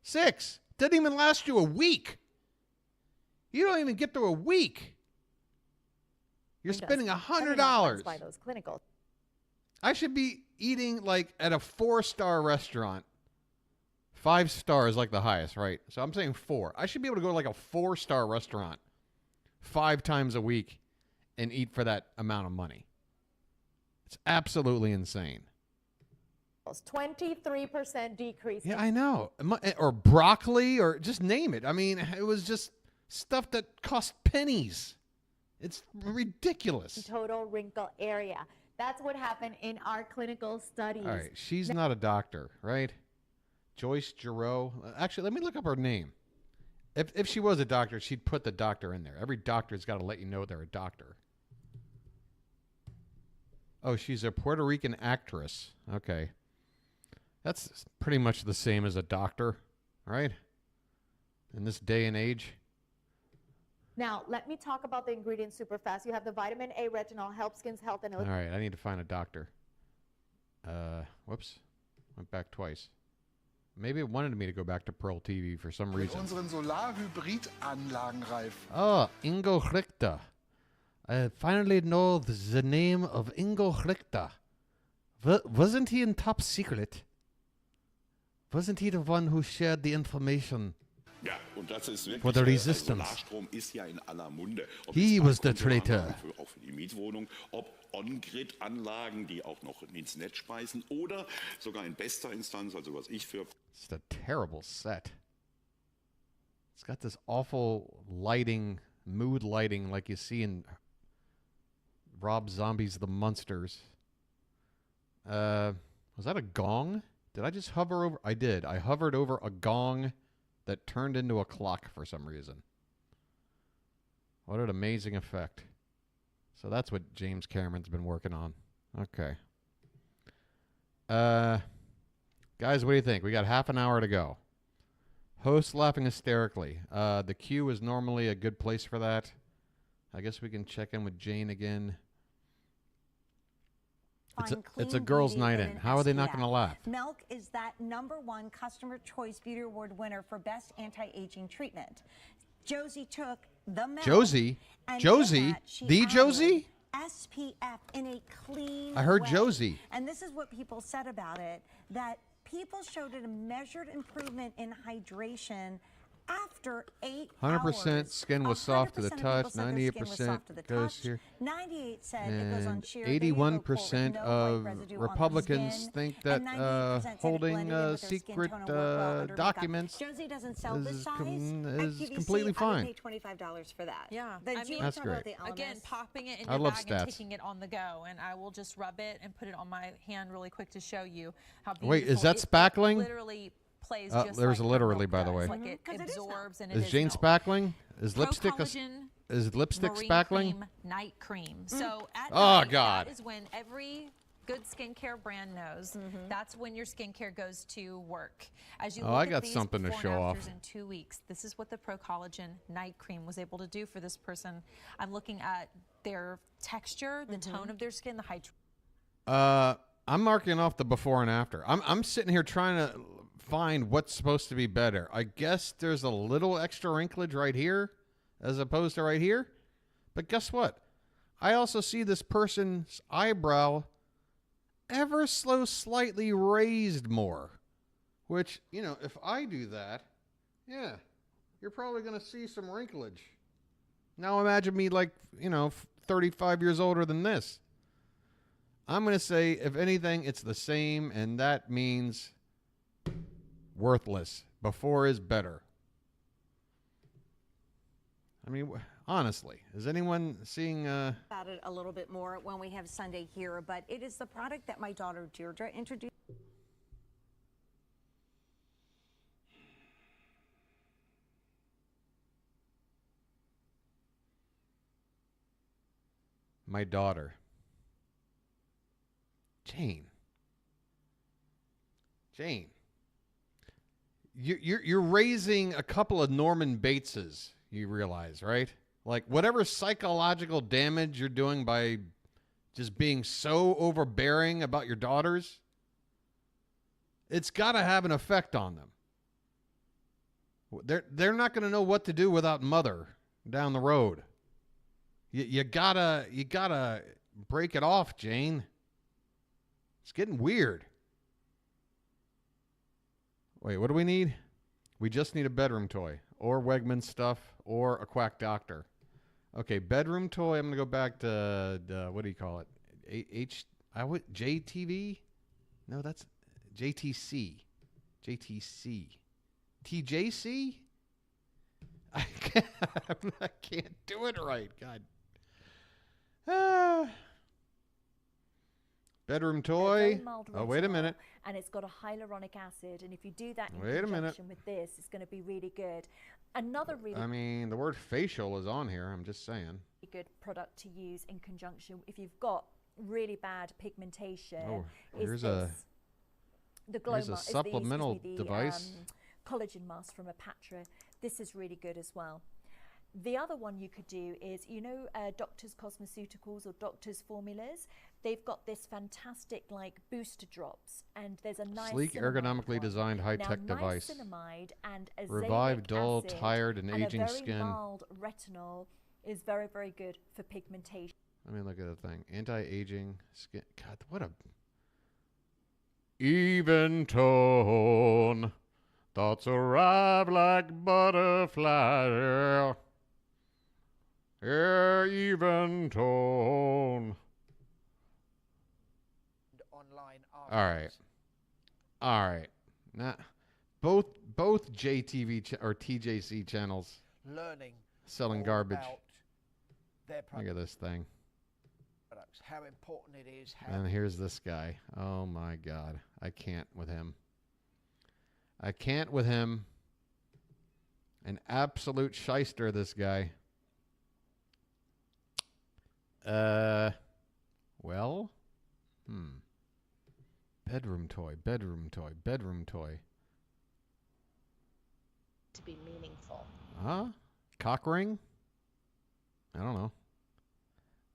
6 doesn't even last you a week. You don't even get through a week. You're spending $100. By those clinical. I should be eating like at a 4-star restaurant. 5 stars like the highest, right? So I'm saying 4. I should be able to go to like a 4-star restaurant 5 times a week and eat for that amount of money. It's absolutely insane. 23% decrease. Yeah, I know. Or broccoli, or just name it. I mean, it was just stuff that cost pennies. It's ridiculous. Total wrinkle area. That's what happened in our clinical studies. All right, she's not a doctor, right? Joyce Giroux. Actually, let me look up her name. If she was a doctor, she'd put the doctor in there. Every doctor's got to let you know they're a doctor. Oh, she's a Puerto Rican actress. Okay. That's pretty much the same as a doctor, right? In this day and age. Now, let me talk about the ingredients super fast. You have the vitamin A retinol, help skin's health, and All right, I need to find a doctor. Whoops. Went back twice. Maybe it wanted me to go back to Pearl TV for some reason. Unseren Solarhybrid-Anlagenreif. Oh, Ingo Richter. I finally know the name of Ingo Richter. Wasn't he in Top Secret? Wasn't he the one who shared the information Ja, und das ist wirklich, for the resistance? Solarstrom ist ja in aller Munde. Ob He jetzt was the Balkonanlagen traitor. auch für die Mietwohnung, ob On-Grid-Anlagen, die auch noch ins Netz speisen oder sogar in bester Instanz, also was ich für... It's a terrible set. It's got this awful lighting, mood lighting like you see in Rob Zombie's The Munsters. Was that a gong? Did I just hover over? I did. I hovered over a gong that turned into a clock for some reason. What an amazing effect. So that's what James Cameron's been working on. Okay. Guys, what do you think? We got half an hour to go. Host laughing hysterically. The queue is normally a good place for that. I guess we can check in with Jane again. It's a girls' night in. How are they not going to laugh? Milk is that #1 Customer Choice Beauty Award winner for best anti-aging treatment. Josie took the milk. Josie? And Josie? in that, she The added Josie? SPF in a clean I heard way. Josie. And this is what people said about it, that people showed a measured improvement in hydration after 8 100% hours. skin was soft to the 100% of touch. people said their skin was 98% soft to the goes touch. here. 98 said it goes on And sheer. There you go, quote, 81% no white of residue on the Republicans skin. think And that 98% said it holding blended in with their skin secret tone and worked well under makeup. documents Josie doesn't sell this is size. com- At is QVC, completely I fine. would pay $25 for that. Yeah, Then I Julie, mean, That's talk about great. the elements. Again, popping it in I your love bag stats. and taking it on the go, and I will just rub it and put it on my hand really quick to show you how beautiful. Wait, is that it spackling? Literally plays just there's like literally, milk by the does. way. Like it absorbs and it Is Jane milk. spackling? Is Pro lipstick Collagen is lipstick Marine spackling? Cream, night cream. So at Oh, night, God. that is when every good skincare brand knows that's when your skincare goes to work. As you Oh, look I at got these something to before show and off. afters in 2 weeks, this is what the Pro Collagen night cream was able to do for this person. I'm looking at their texture, the tone of their skin, the hydration. I'm marking off the before and after. I'm sitting here trying to find what's supposed to be better. I guess there's a little extra wrinklage right here as opposed to right here. But guess what? I also see this person's eyebrow ever so slightly raised more. Which, you know, if I do that, yeah, you're probably going to see some wrinklage. Now imagine me like, you know, 35 years older than this. I'm going to say, if anything, it's the same, and that means worthless. Before is better. I mean, honestly, is anyone seeing... About it a little bit more when we have Sunday here, but it is the product that my daughter Deirdre introduced. My daughter. Jane. You're raising a couple of Norman Bateses, you realize, right? Like, whatever psychological damage you're doing by just being so overbearing about your daughters, it's got to have an effect on them. They're not going to know what to do without mother down the road. You gotta break it off, Jane. It's getting weird. Wait, what do we need? We just need a bedroom toy, or Wegman stuff, or a quack doctor. Okay, bedroom toy. I'm gonna go back to what do you call it? JTV? No, that's JTC. JTC. TJC? I can't do it right. God. Bedroom toy. Oh, wait a minute. And it's got a hyaluronic acid, and if you do that in Wait a minute. conjunction with this, it's going to be really good. Another really I mean, the word facial is on here. I'm just saying. good product to use in conjunction if you've got really bad pigmentation. Oh, is here's the glow here's a mask, supplemental device. Collagen mask from Apatra. This is really good as well. The other one you could do is, you know, Doctor's Cosmeceuticals or Doctor's Formulas. They've got this fantastic like booster drops, and there's a nice sleek, ergonomically designed high-tech device. Niacinamide and azelaic Revive dull, acid tired, and aging a very skin. mild retinol is very, very good for pigmentation. I mean, look at the thing. Anti-aging skin. God, what a even tone. Thoughts arrive like butterfly. Yeah, even tone. All right. Now, both JTV or TJC channels learning selling garbage. Their Look at this thing. products, how important it is. And here's this guy. Oh my God, I can't with him. An absolute shyster, this guy. Well, bedroom toy. To be meaningful. Huh? Cock ring? I don't know.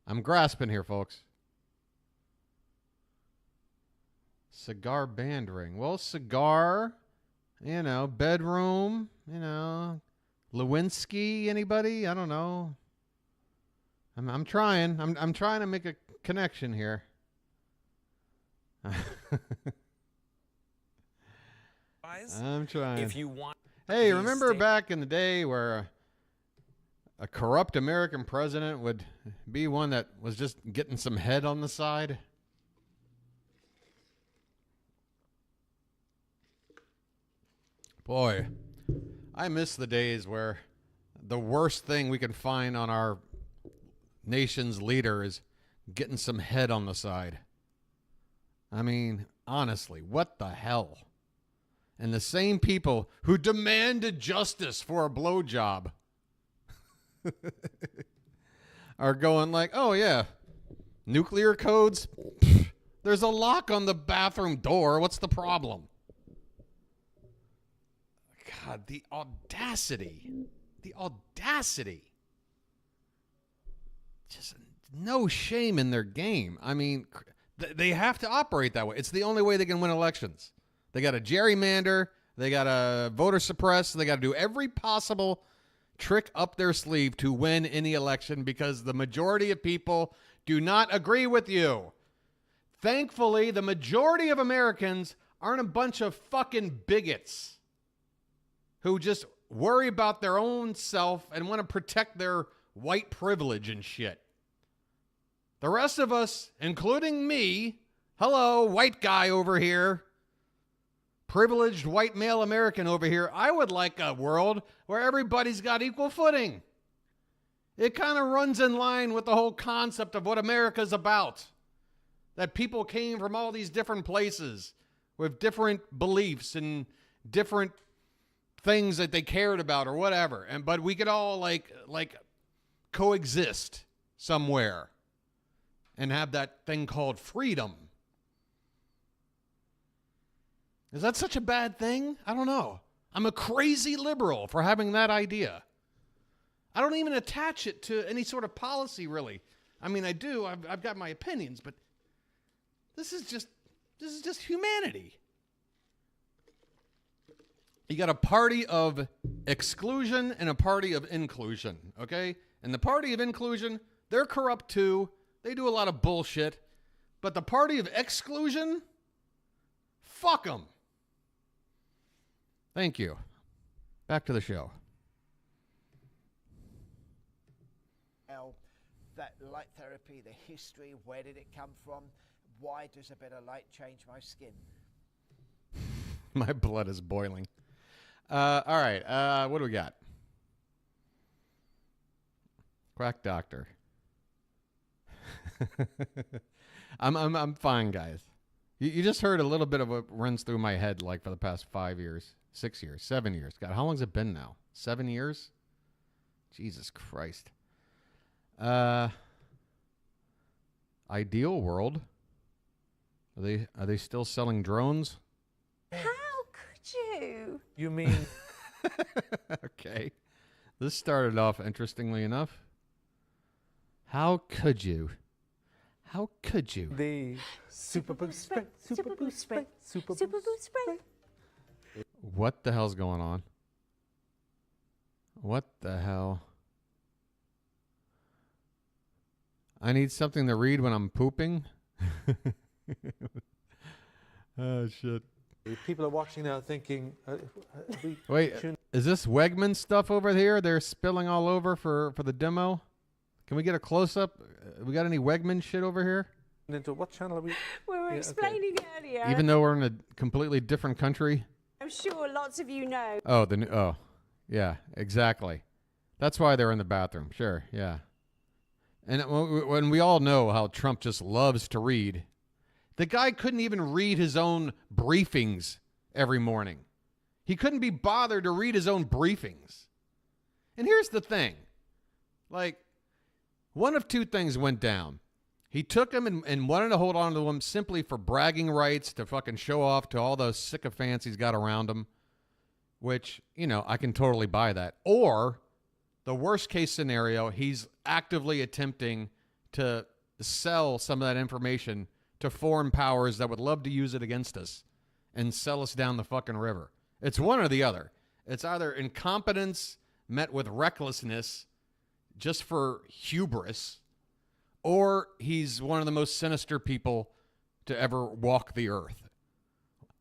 I'm grasping here, folks. Cigar band ring. Well, cigar, you know, bedroom, you know, Lewinsky, anybody? I don't know. I'm trying. I'm trying to make a connection here. I'm trying. If you want. Hey, remember back in the day where a corrupt American president would be one that was just getting some head on the side? Boy, I miss the days where the worst thing we can find on our nation's leader is getting some head on the side. I mean, honestly, what the hell? And the same people who demanded justice for a blowjob are going like, oh yeah, nuclear codes? Pfft, there's a lock on the bathroom door. What's the problem? God, the audacity. Just no shame in their game. I mean, they have to operate that way. It's the only way they can win elections. They got to gerrymander. They got to voter suppress. They got to do every possible trick up their sleeve to win any election because the majority of people do not agree with you. Thankfully, the majority of Americans aren't a bunch of fucking bigots who just worry about their own self and want to protect their white privilege and shit. The rest of us, including me, hello, white guy over here, privileged white male American over here, I would like a world where everybody's got equal footing. It kind of runs in line with the whole concept of what America's about. That people came from all these different places with different beliefs and different things that they cared about or whatever. But we could all like coexist somewhere and have that thing called freedom. Is that such a bad thing? I don't know. I'm a crazy liberal for having that idea. I don't even attach it to any sort of policy, really. I mean, I do. I've got my opinions, but this is just humanity. You got a party of exclusion and a party of inclusion, okay? And the party of inclusion, they're corrupt too. They do a lot of bullshit. But the party of exclusion, fuck them. Thank you. Back to the show. That light therapy, the history, where did it come from? Why does a bit of light change my skin? My blood is boiling. All right. What do we got? Quack doctor. I'm fine, guys. You just heard a little bit of what runs through my head like for the past 5 years, 6 years, 7 years. God, how long's it been now? 7 years? Jesus Christ. Ideal world. Are they still selling drones? How could you? You mean? Okay. This started off interestingly enough. How could you? How could you? The Super Boost Spray, Super Boost Spray, Super Boost Spray. What the hell's going on? What the hell? I need something to read when I'm pooping. Oh, shit. People are watching now thinking... Wait, is this Wegman stuff over here? They're spilling all over for the demo? Can we get a close-up? We got any Wegman shit over here? Into what channel are we? We were explaining earlier. Even though we're in a completely different country? I'm sure lots of you know. Oh, yeah, exactly. That's why they're in the bathroom. Sure, yeah. And when we all know how Trump just loves to read, the guy couldn't even read his own briefings every morning. He couldn't be bothered to read his own briefings. And here's the thing. Like, one of two things went down. He took him and wanted to hold on to him simply for bragging rights to fucking show off to all those sycophants he's got around him, which, I can totally buy that. Or the worst case scenario, he's actively attempting to sell some of that information to foreign powers that would love to use it against us and sell us down the fucking river. It's one or the other. It's either incompetence met with recklessness just for hubris, or he's one of the most sinister people to ever walk the earth.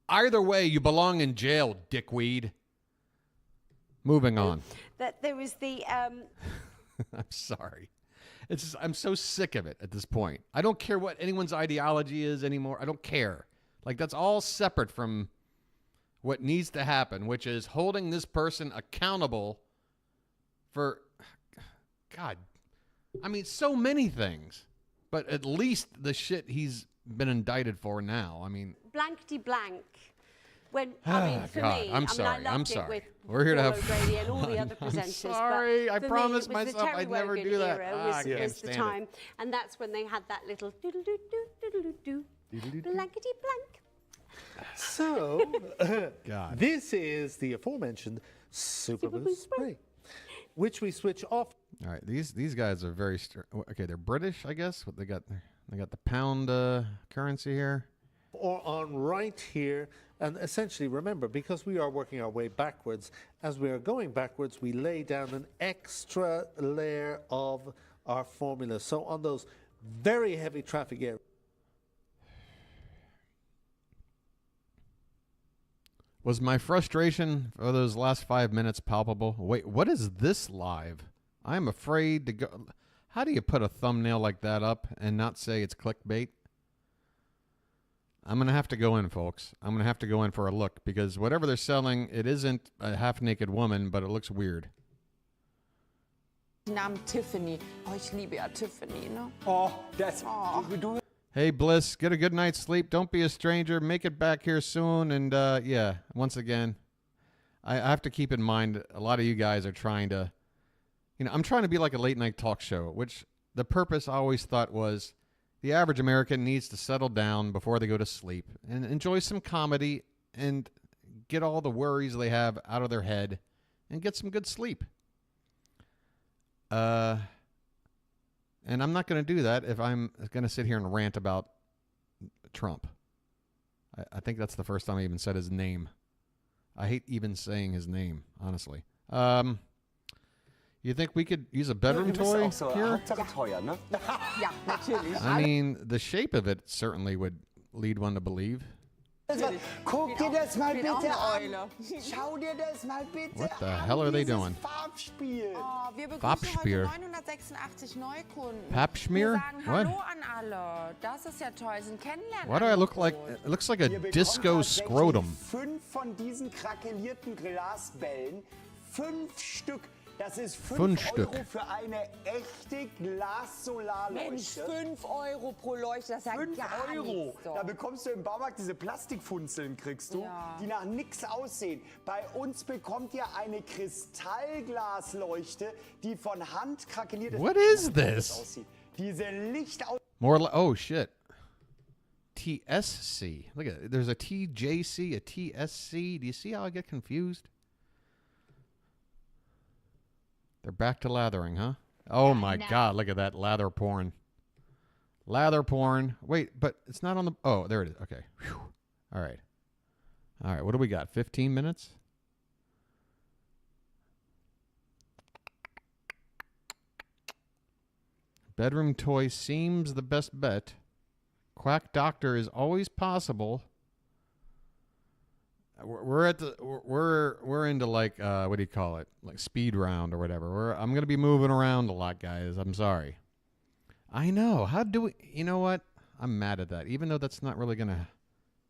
Either way, you belong in jail, dickweed. Moving on. That there was the... I'm sorry. I'm so sick of it at this point. I don't care what anyone's ideology is anymore. I don't care. Like, that's all separate from what needs to happen, which is holding this person accountable for, God, I mean, so many things. But at least the shit he's been indicted for now. I mean... Blankety blank. When, for God, me, I'm sorry. I loved it with We're here to have O'Grady and all the other I'm presenters. sorry. But I for promised me, it was myself the Terry I'd never Wogan do that. era was the time, and that's when they had that little doodle-doo, blankety blank. So, God. This is the aforementioned Super Boost Spray, which we switch off. All right, these guys are very okay. They're British, I guess. What they got the pound currency here. Or on right here, and essentially remember, because we are working our way backwards, as we are going backwards, we lay down an extra layer of our formula. So on those very heavy traffic areas. Was my frustration for those last 5 minutes palpable? Wait, what is this live? I'm afraid to go. How do you put a thumbnail like that up and not say it's clickbait? I'm going to have to go in, folks. I'm going to have to go in for a look because whatever they're selling, it isn't a half-naked woman, but it looks weird. Namen Tiffany. Oh, ich liebe ja Tiffany, ne? Oh, that's... Hey, Bliss, get a good night's sleep. Don't be a stranger. Make it back here soon. And, yeah, once again, I have to keep in mind a lot of you guys are trying to, I'm trying to be like a late-night talk show, which the purpose I always thought was the average American needs to settle down before they go to sleep and enjoy some comedy and get all the worries they have out of their head and get some good sleep. And I'm not going to do that if I'm going to sit here and rant about Trump. I think that's the first time I even said his name. I hate even saying his name, honestly. You think we could use a bedroom toy here? Ja, natürlich. I mean, the shape of it certainly would lead one to believe. Guck dir das mal bitte an. Schau dir das mal bitte What the hell are they doing? Farbspiel. Oh, wir begrüßen Farbspiel. heute 986 Neukunden. Papschmier? Wir sagen What? Hallo an alle. Das ist ja toll, sind Kennenlernen. Why do I look like? It looks like a disco scrotum. 5 von diesen krakelierten Glasbällen. 5 Stück. Das ist 5 5 Euro Stück. für eine echte Glas-Solarleuchte. Mensch, 5 Euro pro Leuchte, das ist ja 5 gar Euro. nichts. So. Da bekommst du im Baumarkt diese Plastikfunzeln, kriegst du, Ja. die nach nichts aussehen. Bei uns bekommt ihr eine Kristallglasleuchte, die von Hand krakeliert ist. What is Guck mal, wie das this? aussieht. Diese Lichtaus... Oh shit. TSC. Look at it. There's a TJC, a TSC. Do you see how I get confused? They're back to lathering, huh? Oh my God, look at that lather porn. Lather porn. Wait, but it's not on the... Oh, there it is. Okay. Whew. All right. All right, what do we got? 15 minutes? Bedroom toy seems the best bet. Quack doctor is always possible. We're into like what do you call it? Like speed round or whatever. I'm gonna be moving around a lot, guys. I'm sorry. I know. How do we? You know what? I'm mad at that. Even though that's not really gonna.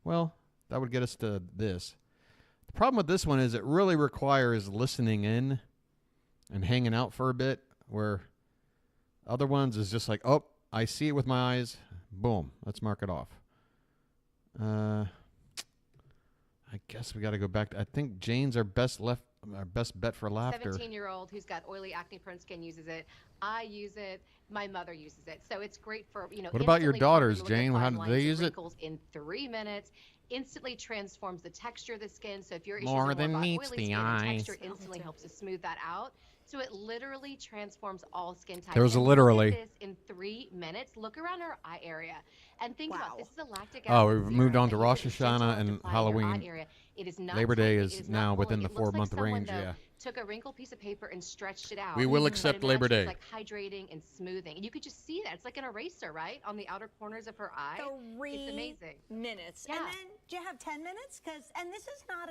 Well, that would get us to this. The problem with this one is it really requires listening in and hanging out for a bit. Where other ones is just like, oh, I see it with my eyes. Boom. Let's mark it off. I guess we got to go back. I think Jane's our best bet for laughter. 17-year-old who's got oily, acne-prone skin uses it. I use it. My mother uses it. So it's great for, What about your daughters, Jane? How do they use it? In 3 minutes, instantly transforms the texture of the skin. So if your issues More are than about meets oily the skin, eyes. texture instantly helps to smooth that out. So it literally transforms all skin types. There was a And literally. look at this in 3 minutes. Look around her eye area and think about this is a lactic acid. Oh, we've moved serum on to that Rosh you can Hashanah and apply in your eye Halloween. area. It is not Labor Day tightening, it is not now within pulling. the It looks 4-month like someone, range. though, Yeah. took a wrinkled piece of paper and stretched it out. We will But accept it Labor actually is Day. like hydrating and smoothing. And you could just see that. It's like an eraser, right? On the outer corners of her eye. 3 It's amazing. minutes. Yeah. And then do you have 10 minutes? And this is not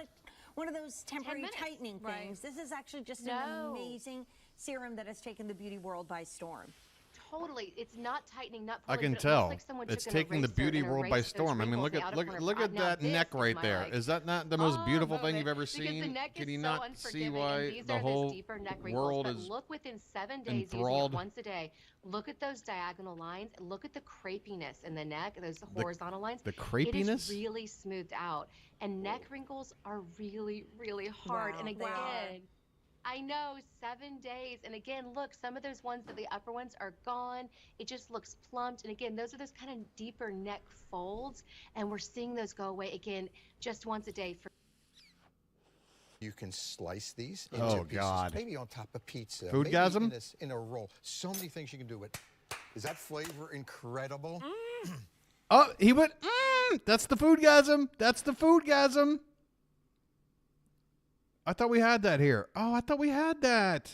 one of those temporary 10 minutes. tightening Right. things. This is actually just No. an amazing serum that has taken the beauty world by storm. Totally. It's not tightening, not I pulling. can but it tell. looks like someone it's took an taking the eraser beauty and world by erased those storm. I mean, wrinkles look in the at outer corner of look her at eye. Now that this neck is right my, there. like, Is that not the most beautiful thing you've ever because the seen? neck Can is you so not see unforgiving, why and these the are whole those deeper neck wrinkles, world but is look within 7 days using enthralled? it once a day. Look at those diagonal lines. Look at the crepiness in the neck, those horizontal lines. the It crepiness? is really smoothed out. And neck wrinkles are really, really hard. Wow, and they are. again, I know, 7 days. And again, look, some of those ones, the upper ones are gone. It just looks plumped. And again, those are those kind of deeper neck folds. And we're seeing those go away again just once a day. You can slice these into Oh, pieces, God. maybe on top of pizza, Foodgasm? maybe in a roll. So many things you can do with it. Is that flavor incredible? Oh, he went. That's the foodgasm. That's the foodgasm. I thought we had that here. Oh, I thought we had that.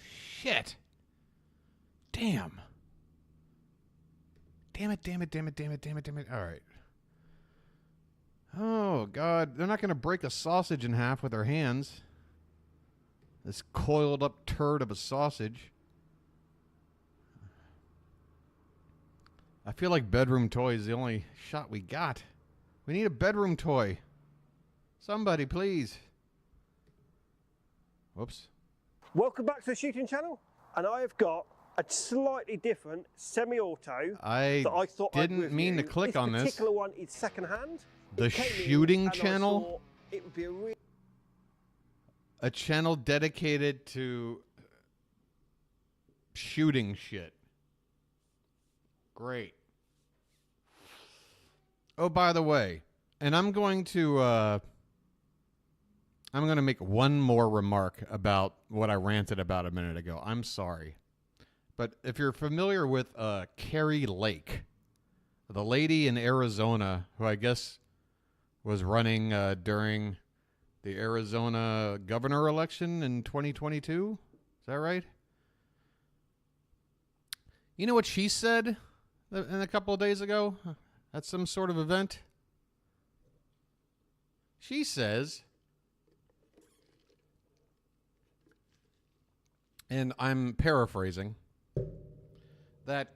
Shit. Damn. Damn it. All right. Oh, God. They're not going to break a sausage in half with their hands. This coiled up turd of a sausage. I feel like bedroom toy is the only shot we got. We need a bedroom toy. Somebody, please. Whoops. Welcome back to the shooting channel. And I have got a slightly different semi-auto that I thought didn't mean to click on this. This particular one is second-hand. The shooting channel? I thought it would be a channel dedicated to shooting shit. Great. Oh, by the way, and I'm going to make one more remark about what I ranted about a minute ago. I'm sorry. But if you're familiar with Carrie Lake, the lady in Arizona who I guess was running during the Arizona governor election in 2022, is that right? You know what she said a couple of days ago at some sort of event? She says, and I'm paraphrasing, that,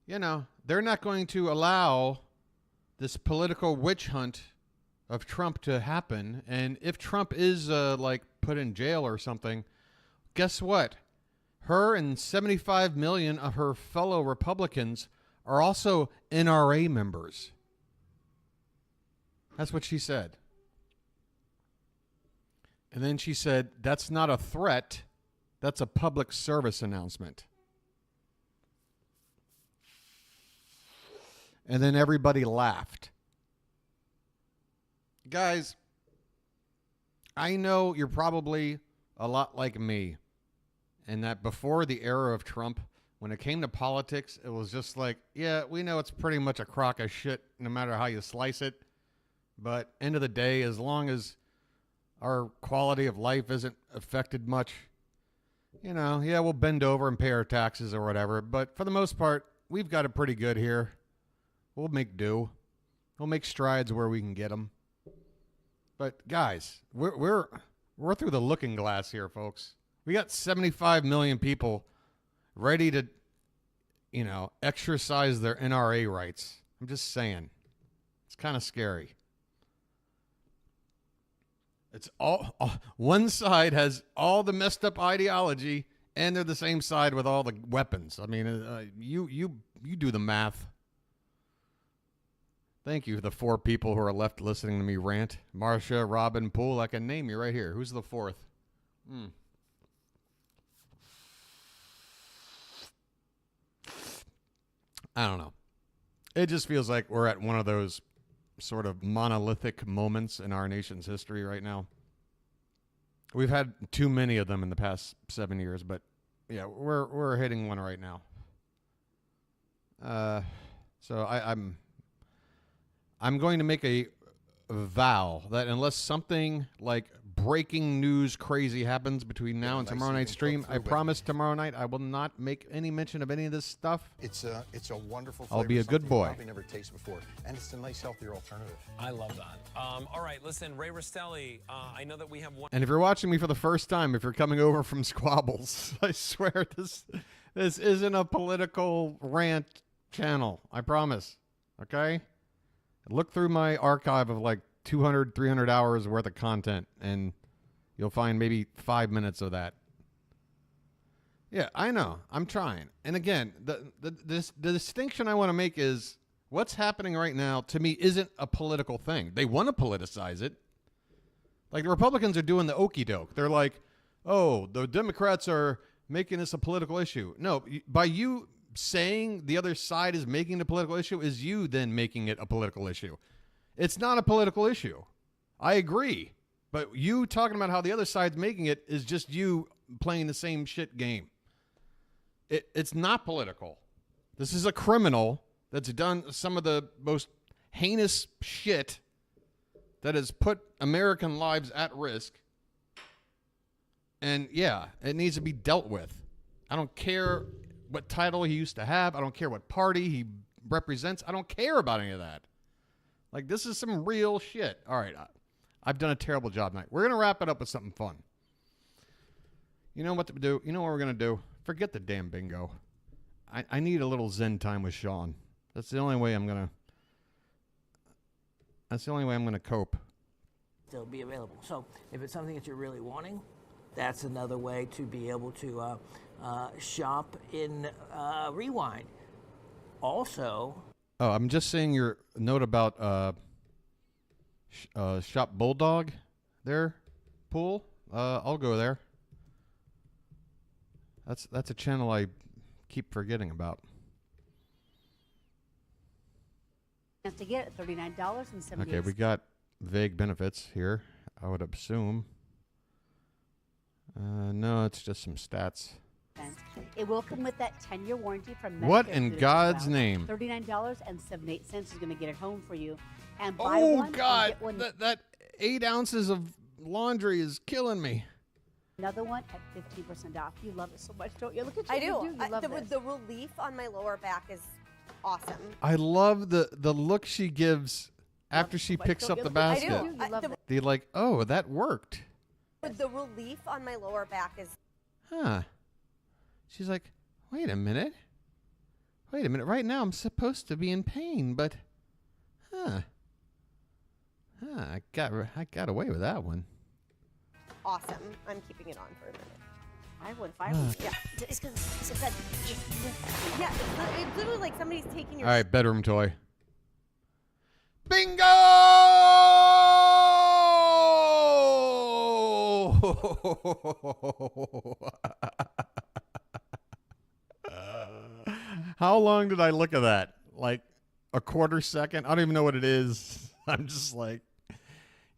they're not going to allow this political witch hunt of Trump to happen. And if Trump is, put in jail or something, guess what? Her and 75 million of her fellow Republicans are also NRA members. That's what she said. And then she said, that's not a threat. That's a public service announcement. And then everybody laughed. Guys, I know you're probably a lot like me. And that before the era of Trump, when it came to politics, it was just like, yeah, we know it's pretty much a crock of shit no matter how you slice it. But end of the day, as long as our quality of life isn't affected much, we'll bend over and pay our taxes or whatever. But for the most part, we've got it pretty good here. We'll make do. We'll make strides where we can get them. But guys, we're through the looking glass here, folks. We got 75 million people ready to, exercise their NRA rights. I'm just saying. It's kind of scary. It's all one side has all the messed up ideology, and they're the same side with all the weapons. I mean, you do the math. Thank you, the 4 people who are left listening to me rant. Marcia, Robin, Poole. I can name you right here. Who's the 4th? I don't know. It just feels like we're at one of those sort of monolithic moments in our nation's history right now. We've had too many of them in the past 7 years, but yeah, we're hitting one right now. So I'm going to make a vow that unless something like breaking news crazy happens between now and tomorrow night's stream, I promise tomorrow night I will not make any mention of any of this stuff. It's a wonderful flavor. I'll be a good boy. Probably never tasted before, and it's a nice, healthier alternative. I love that. All right, listen, Ray Rostelli, I know that we have one. And if you're watching me for the first time, if you're coming over from Squabbles, I swear this isn't a political rant channel. I promise. Okay? Look through my archive of like 200, 300 hours worth of content, and you'll find maybe 5 minutes of that. Yeah, I know. I'm trying. And again, the distinction I want to make is what's happening right now, to me, isn't a political thing. They want to politicize it. Like the Republicans are doing the okey doke. They're like, oh, the Democrats are making this a political issue. No, by you saying the other side is making it a political issue is you then making it a political issue. It's not a political issue. I agree. But you talking about how the other side's making it is just you playing the same shit game. It's not political. This is a criminal that's done some of the most heinous shit that has put American lives at risk. And yeah, it needs to be dealt with. I don't care what title he used to have. I don't care what party he represents. I don't care about any of that. Like, this is some real shit. All right, I've done a terrible job tonight. We're going to wrap it up with something fun. You know what to do? You know what we're going to do? Forget the damn bingo. I need a little zen time with Sean. That's the only way I'm going to cope. Still be available. So if it's something that you're really wanting, that's another way to be able to shop in Rewind. Also, I'm just seeing your note about Shop Bulldog there, Pool. I'll go there. That's a channel I keep forgetting about. To get $39.78. Okay, we got vague benefits here, I would assume. No, it's just some stats. It will come with that 10-year warranty from Medicare. What in God's name? $39.78 is going to get it home for you. And buy one, God, get one. that 8 ounces of laundry is killing me. Another one at 15% off. You love it so much, don't you? Look at you. I do. You love this. The relief on my lower back is awesome. I love the look she gives after she picks up the basket. I do. You love it. They're like, oh, that worked. The relief on my lower back is... Huh. She's like, wait a minute. Right now I'm supposed to be in pain, but... I got away with that one. Awesome. I'm keeping it on for a minute. I would if I was. Yeah. It's because yeah, it's literally like somebody's taking your... All right, bedroom toy. Bingo! How long did I look at that? Like a quarter second? I don't even know what it is. I'm just like,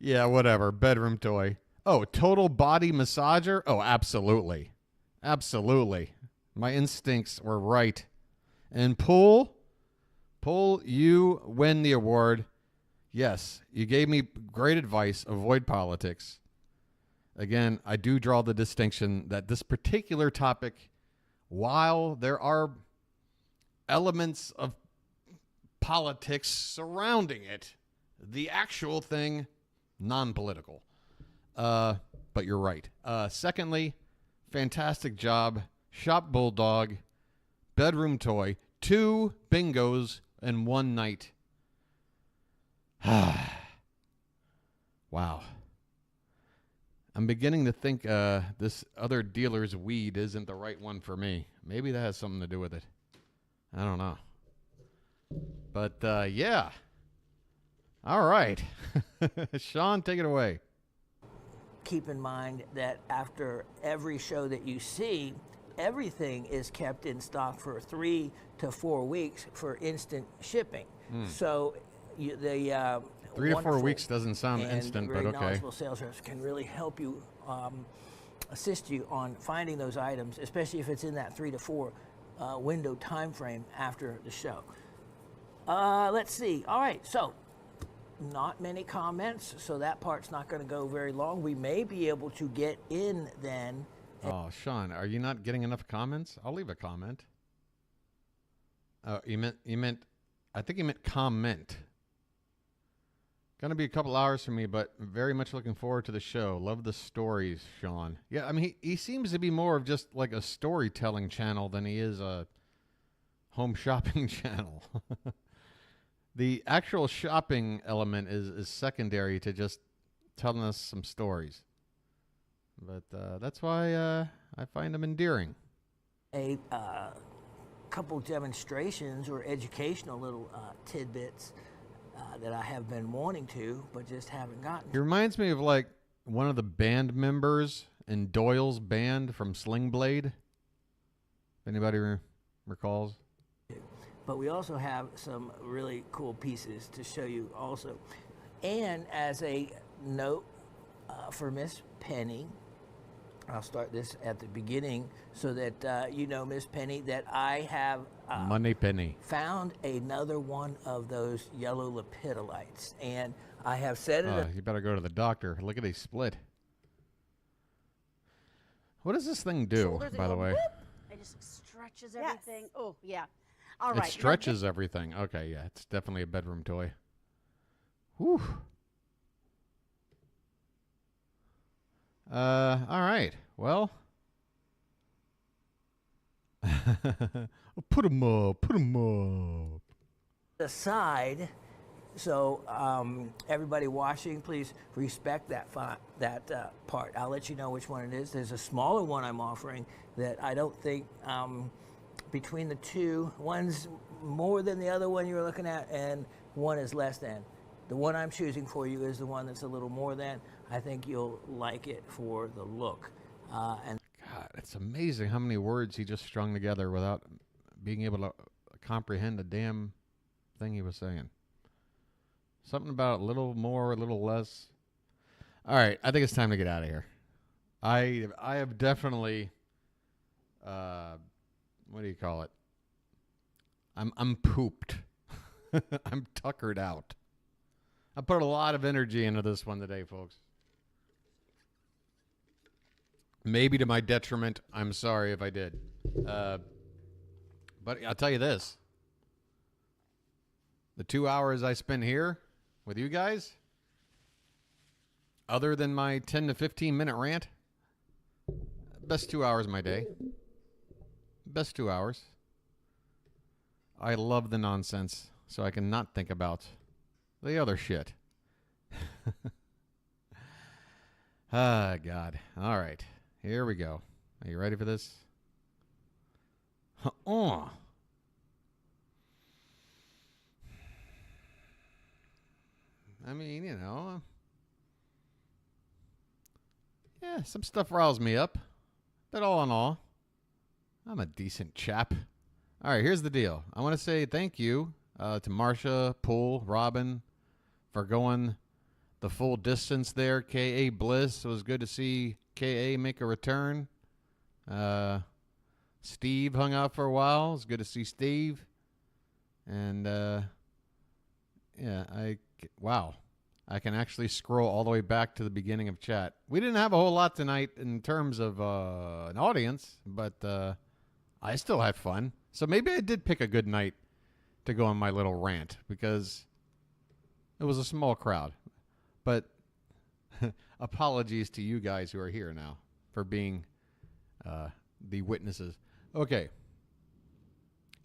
yeah, whatever. Bedroom toy. Oh, total body massager? Oh, absolutely. Absolutely. My instincts were right. And Pool, you win the award. Yes, you gave me great advice. Avoid politics. Again, I do draw the distinction that this particular topic, while there are elements of politics surrounding it, the actual thing, non-political. But you're right. Secondly, fantastic job. Shop Bulldog, bedroom toy, 2 bingos in one night. Wow. I'm beginning to think this other dealer's weed isn't the right one for me. Maybe that has something to do with it. I don't know. But, yeah. All right. Sean, take it away. keep in mind that after every show that you see, everything is kept in stock for 3 to 4 weeks for instant shipping. So the 3 to 4 weeks doesn't sound and instant, very but okay. knowledgeable sales reps can really help you, assist you on finding those items, especially if it's in that 3 to 4 window time frame after the show. Let's see. All right, so not many comments, so that part's not going to go very long. We may be able to get in then. Oh, Sean, are you not getting enough comments? I'll leave a comment. Oh, you meant, I think you meant comment. Gonna be a couple hours for me, but very much looking forward to the show. Love the stories, Sean. Yeah, I mean, he seems to be more of just like a storytelling channel than he is a home shopping channel. The actual shopping element is secondary to just telling us some stories. But that's why I find them endearing. A couple demonstrations or educational little tidbits that I have been wanting to, but just haven't gotten. He reminds me of like one of the band members in Doyle's band from Sling Blade. If anybody recalls. But we also have some really cool pieces to show you also. And as a note for Miss Penny, I'll start this at the beginning so that you know, Miss Penny, that I have Money Penny found another one of those yellow lepidolites, and I have set it. You better go to the doctor. Look at these split. What does this thing do, by the way? It just stretches everything. Oh, yeah. All right. It stretches everything. Okay, yeah, it's definitely a bedroom toy. Whew. All right. Well, put 'em up. Put 'em up. The side, so everybody watching, please respect that part. I'll let you know which one it is. There's a smaller one I'm offering that I don't think between the two, one's more than the other one you were looking at, and one is less than. The one I'm choosing for you is the one that's a little more than. I think you'll like it for the look. And God, it's amazing how many words he just strung together without being able to comprehend the damn thing he was saying. Something about a little more, a little less. All right, I think it's time to get out of here. I have definitely, what do you call it? I'm pooped. I'm tuckered out. I put a lot of energy into this one today, folks. Maybe to my detriment. I'm sorry if I did. But I'll tell you this. The 2 hours I spent here with you guys, other than my 10 to 15 minute rant, best 2 hours of my day. Best 2 hours. I love the nonsense, so I can not think about the other shit. Ah, God. All right. Here we go. Are you ready for this? I mean, you know. Yeah, some stuff riles me up. But all in all, I'm a decent chap. All right, here's the deal. I want to say thank you to Marsha, Poole, Robin for going the full distance there. K.A. Bliss. It was good to see K.A. make a return. Steve hung out for a while. It was good to see Steve. And, yeah, wow. I can actually scroll all the way back to the beginning of chat. We didn't have a whole lot tonight in terms of an audience, but I still had fun. So maybe I did pick a good night to go on my little rant because it was a small crowd. But apologies to you guys who are here now for being the witnesses. Okay.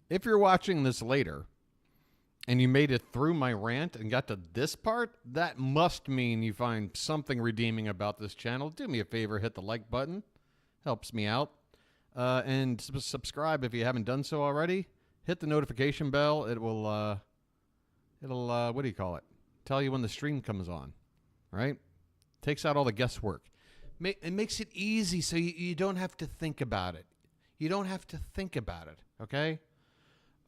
If you're watching this later and you made it through my rant and got to this part, that must mean you find something redeeming about this channel. Do me a favor, hit the like button. Helps me out. And subscribe if you haven't done so already. Hit the notification bell. It will, what do you call it? Tell you when the stream comes on, right? Takes out all the guesswork. It makes it easy so you don't have to think about it. You don't have to think about it, okay?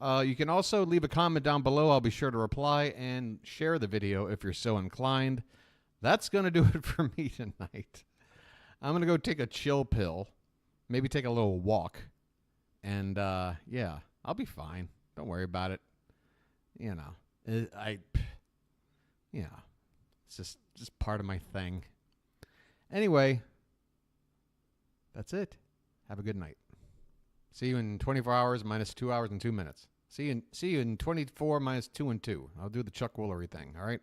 You can also leave a comment down below. I'll be sure to reply and share the video if you're so inclined. That's going to do it for me tonight. I'm going to go take a chill pill, maybe take a little walk, and yeah, I'll be fine. Don't worry about it. You know, it's just part of my thing. Anyway, that's it. Have a good night. See you in 24 hours minus 2 hours and 2 minutes. See you in 24 minus 2 and 2. I'll do the Chuck Woolery thing, all right?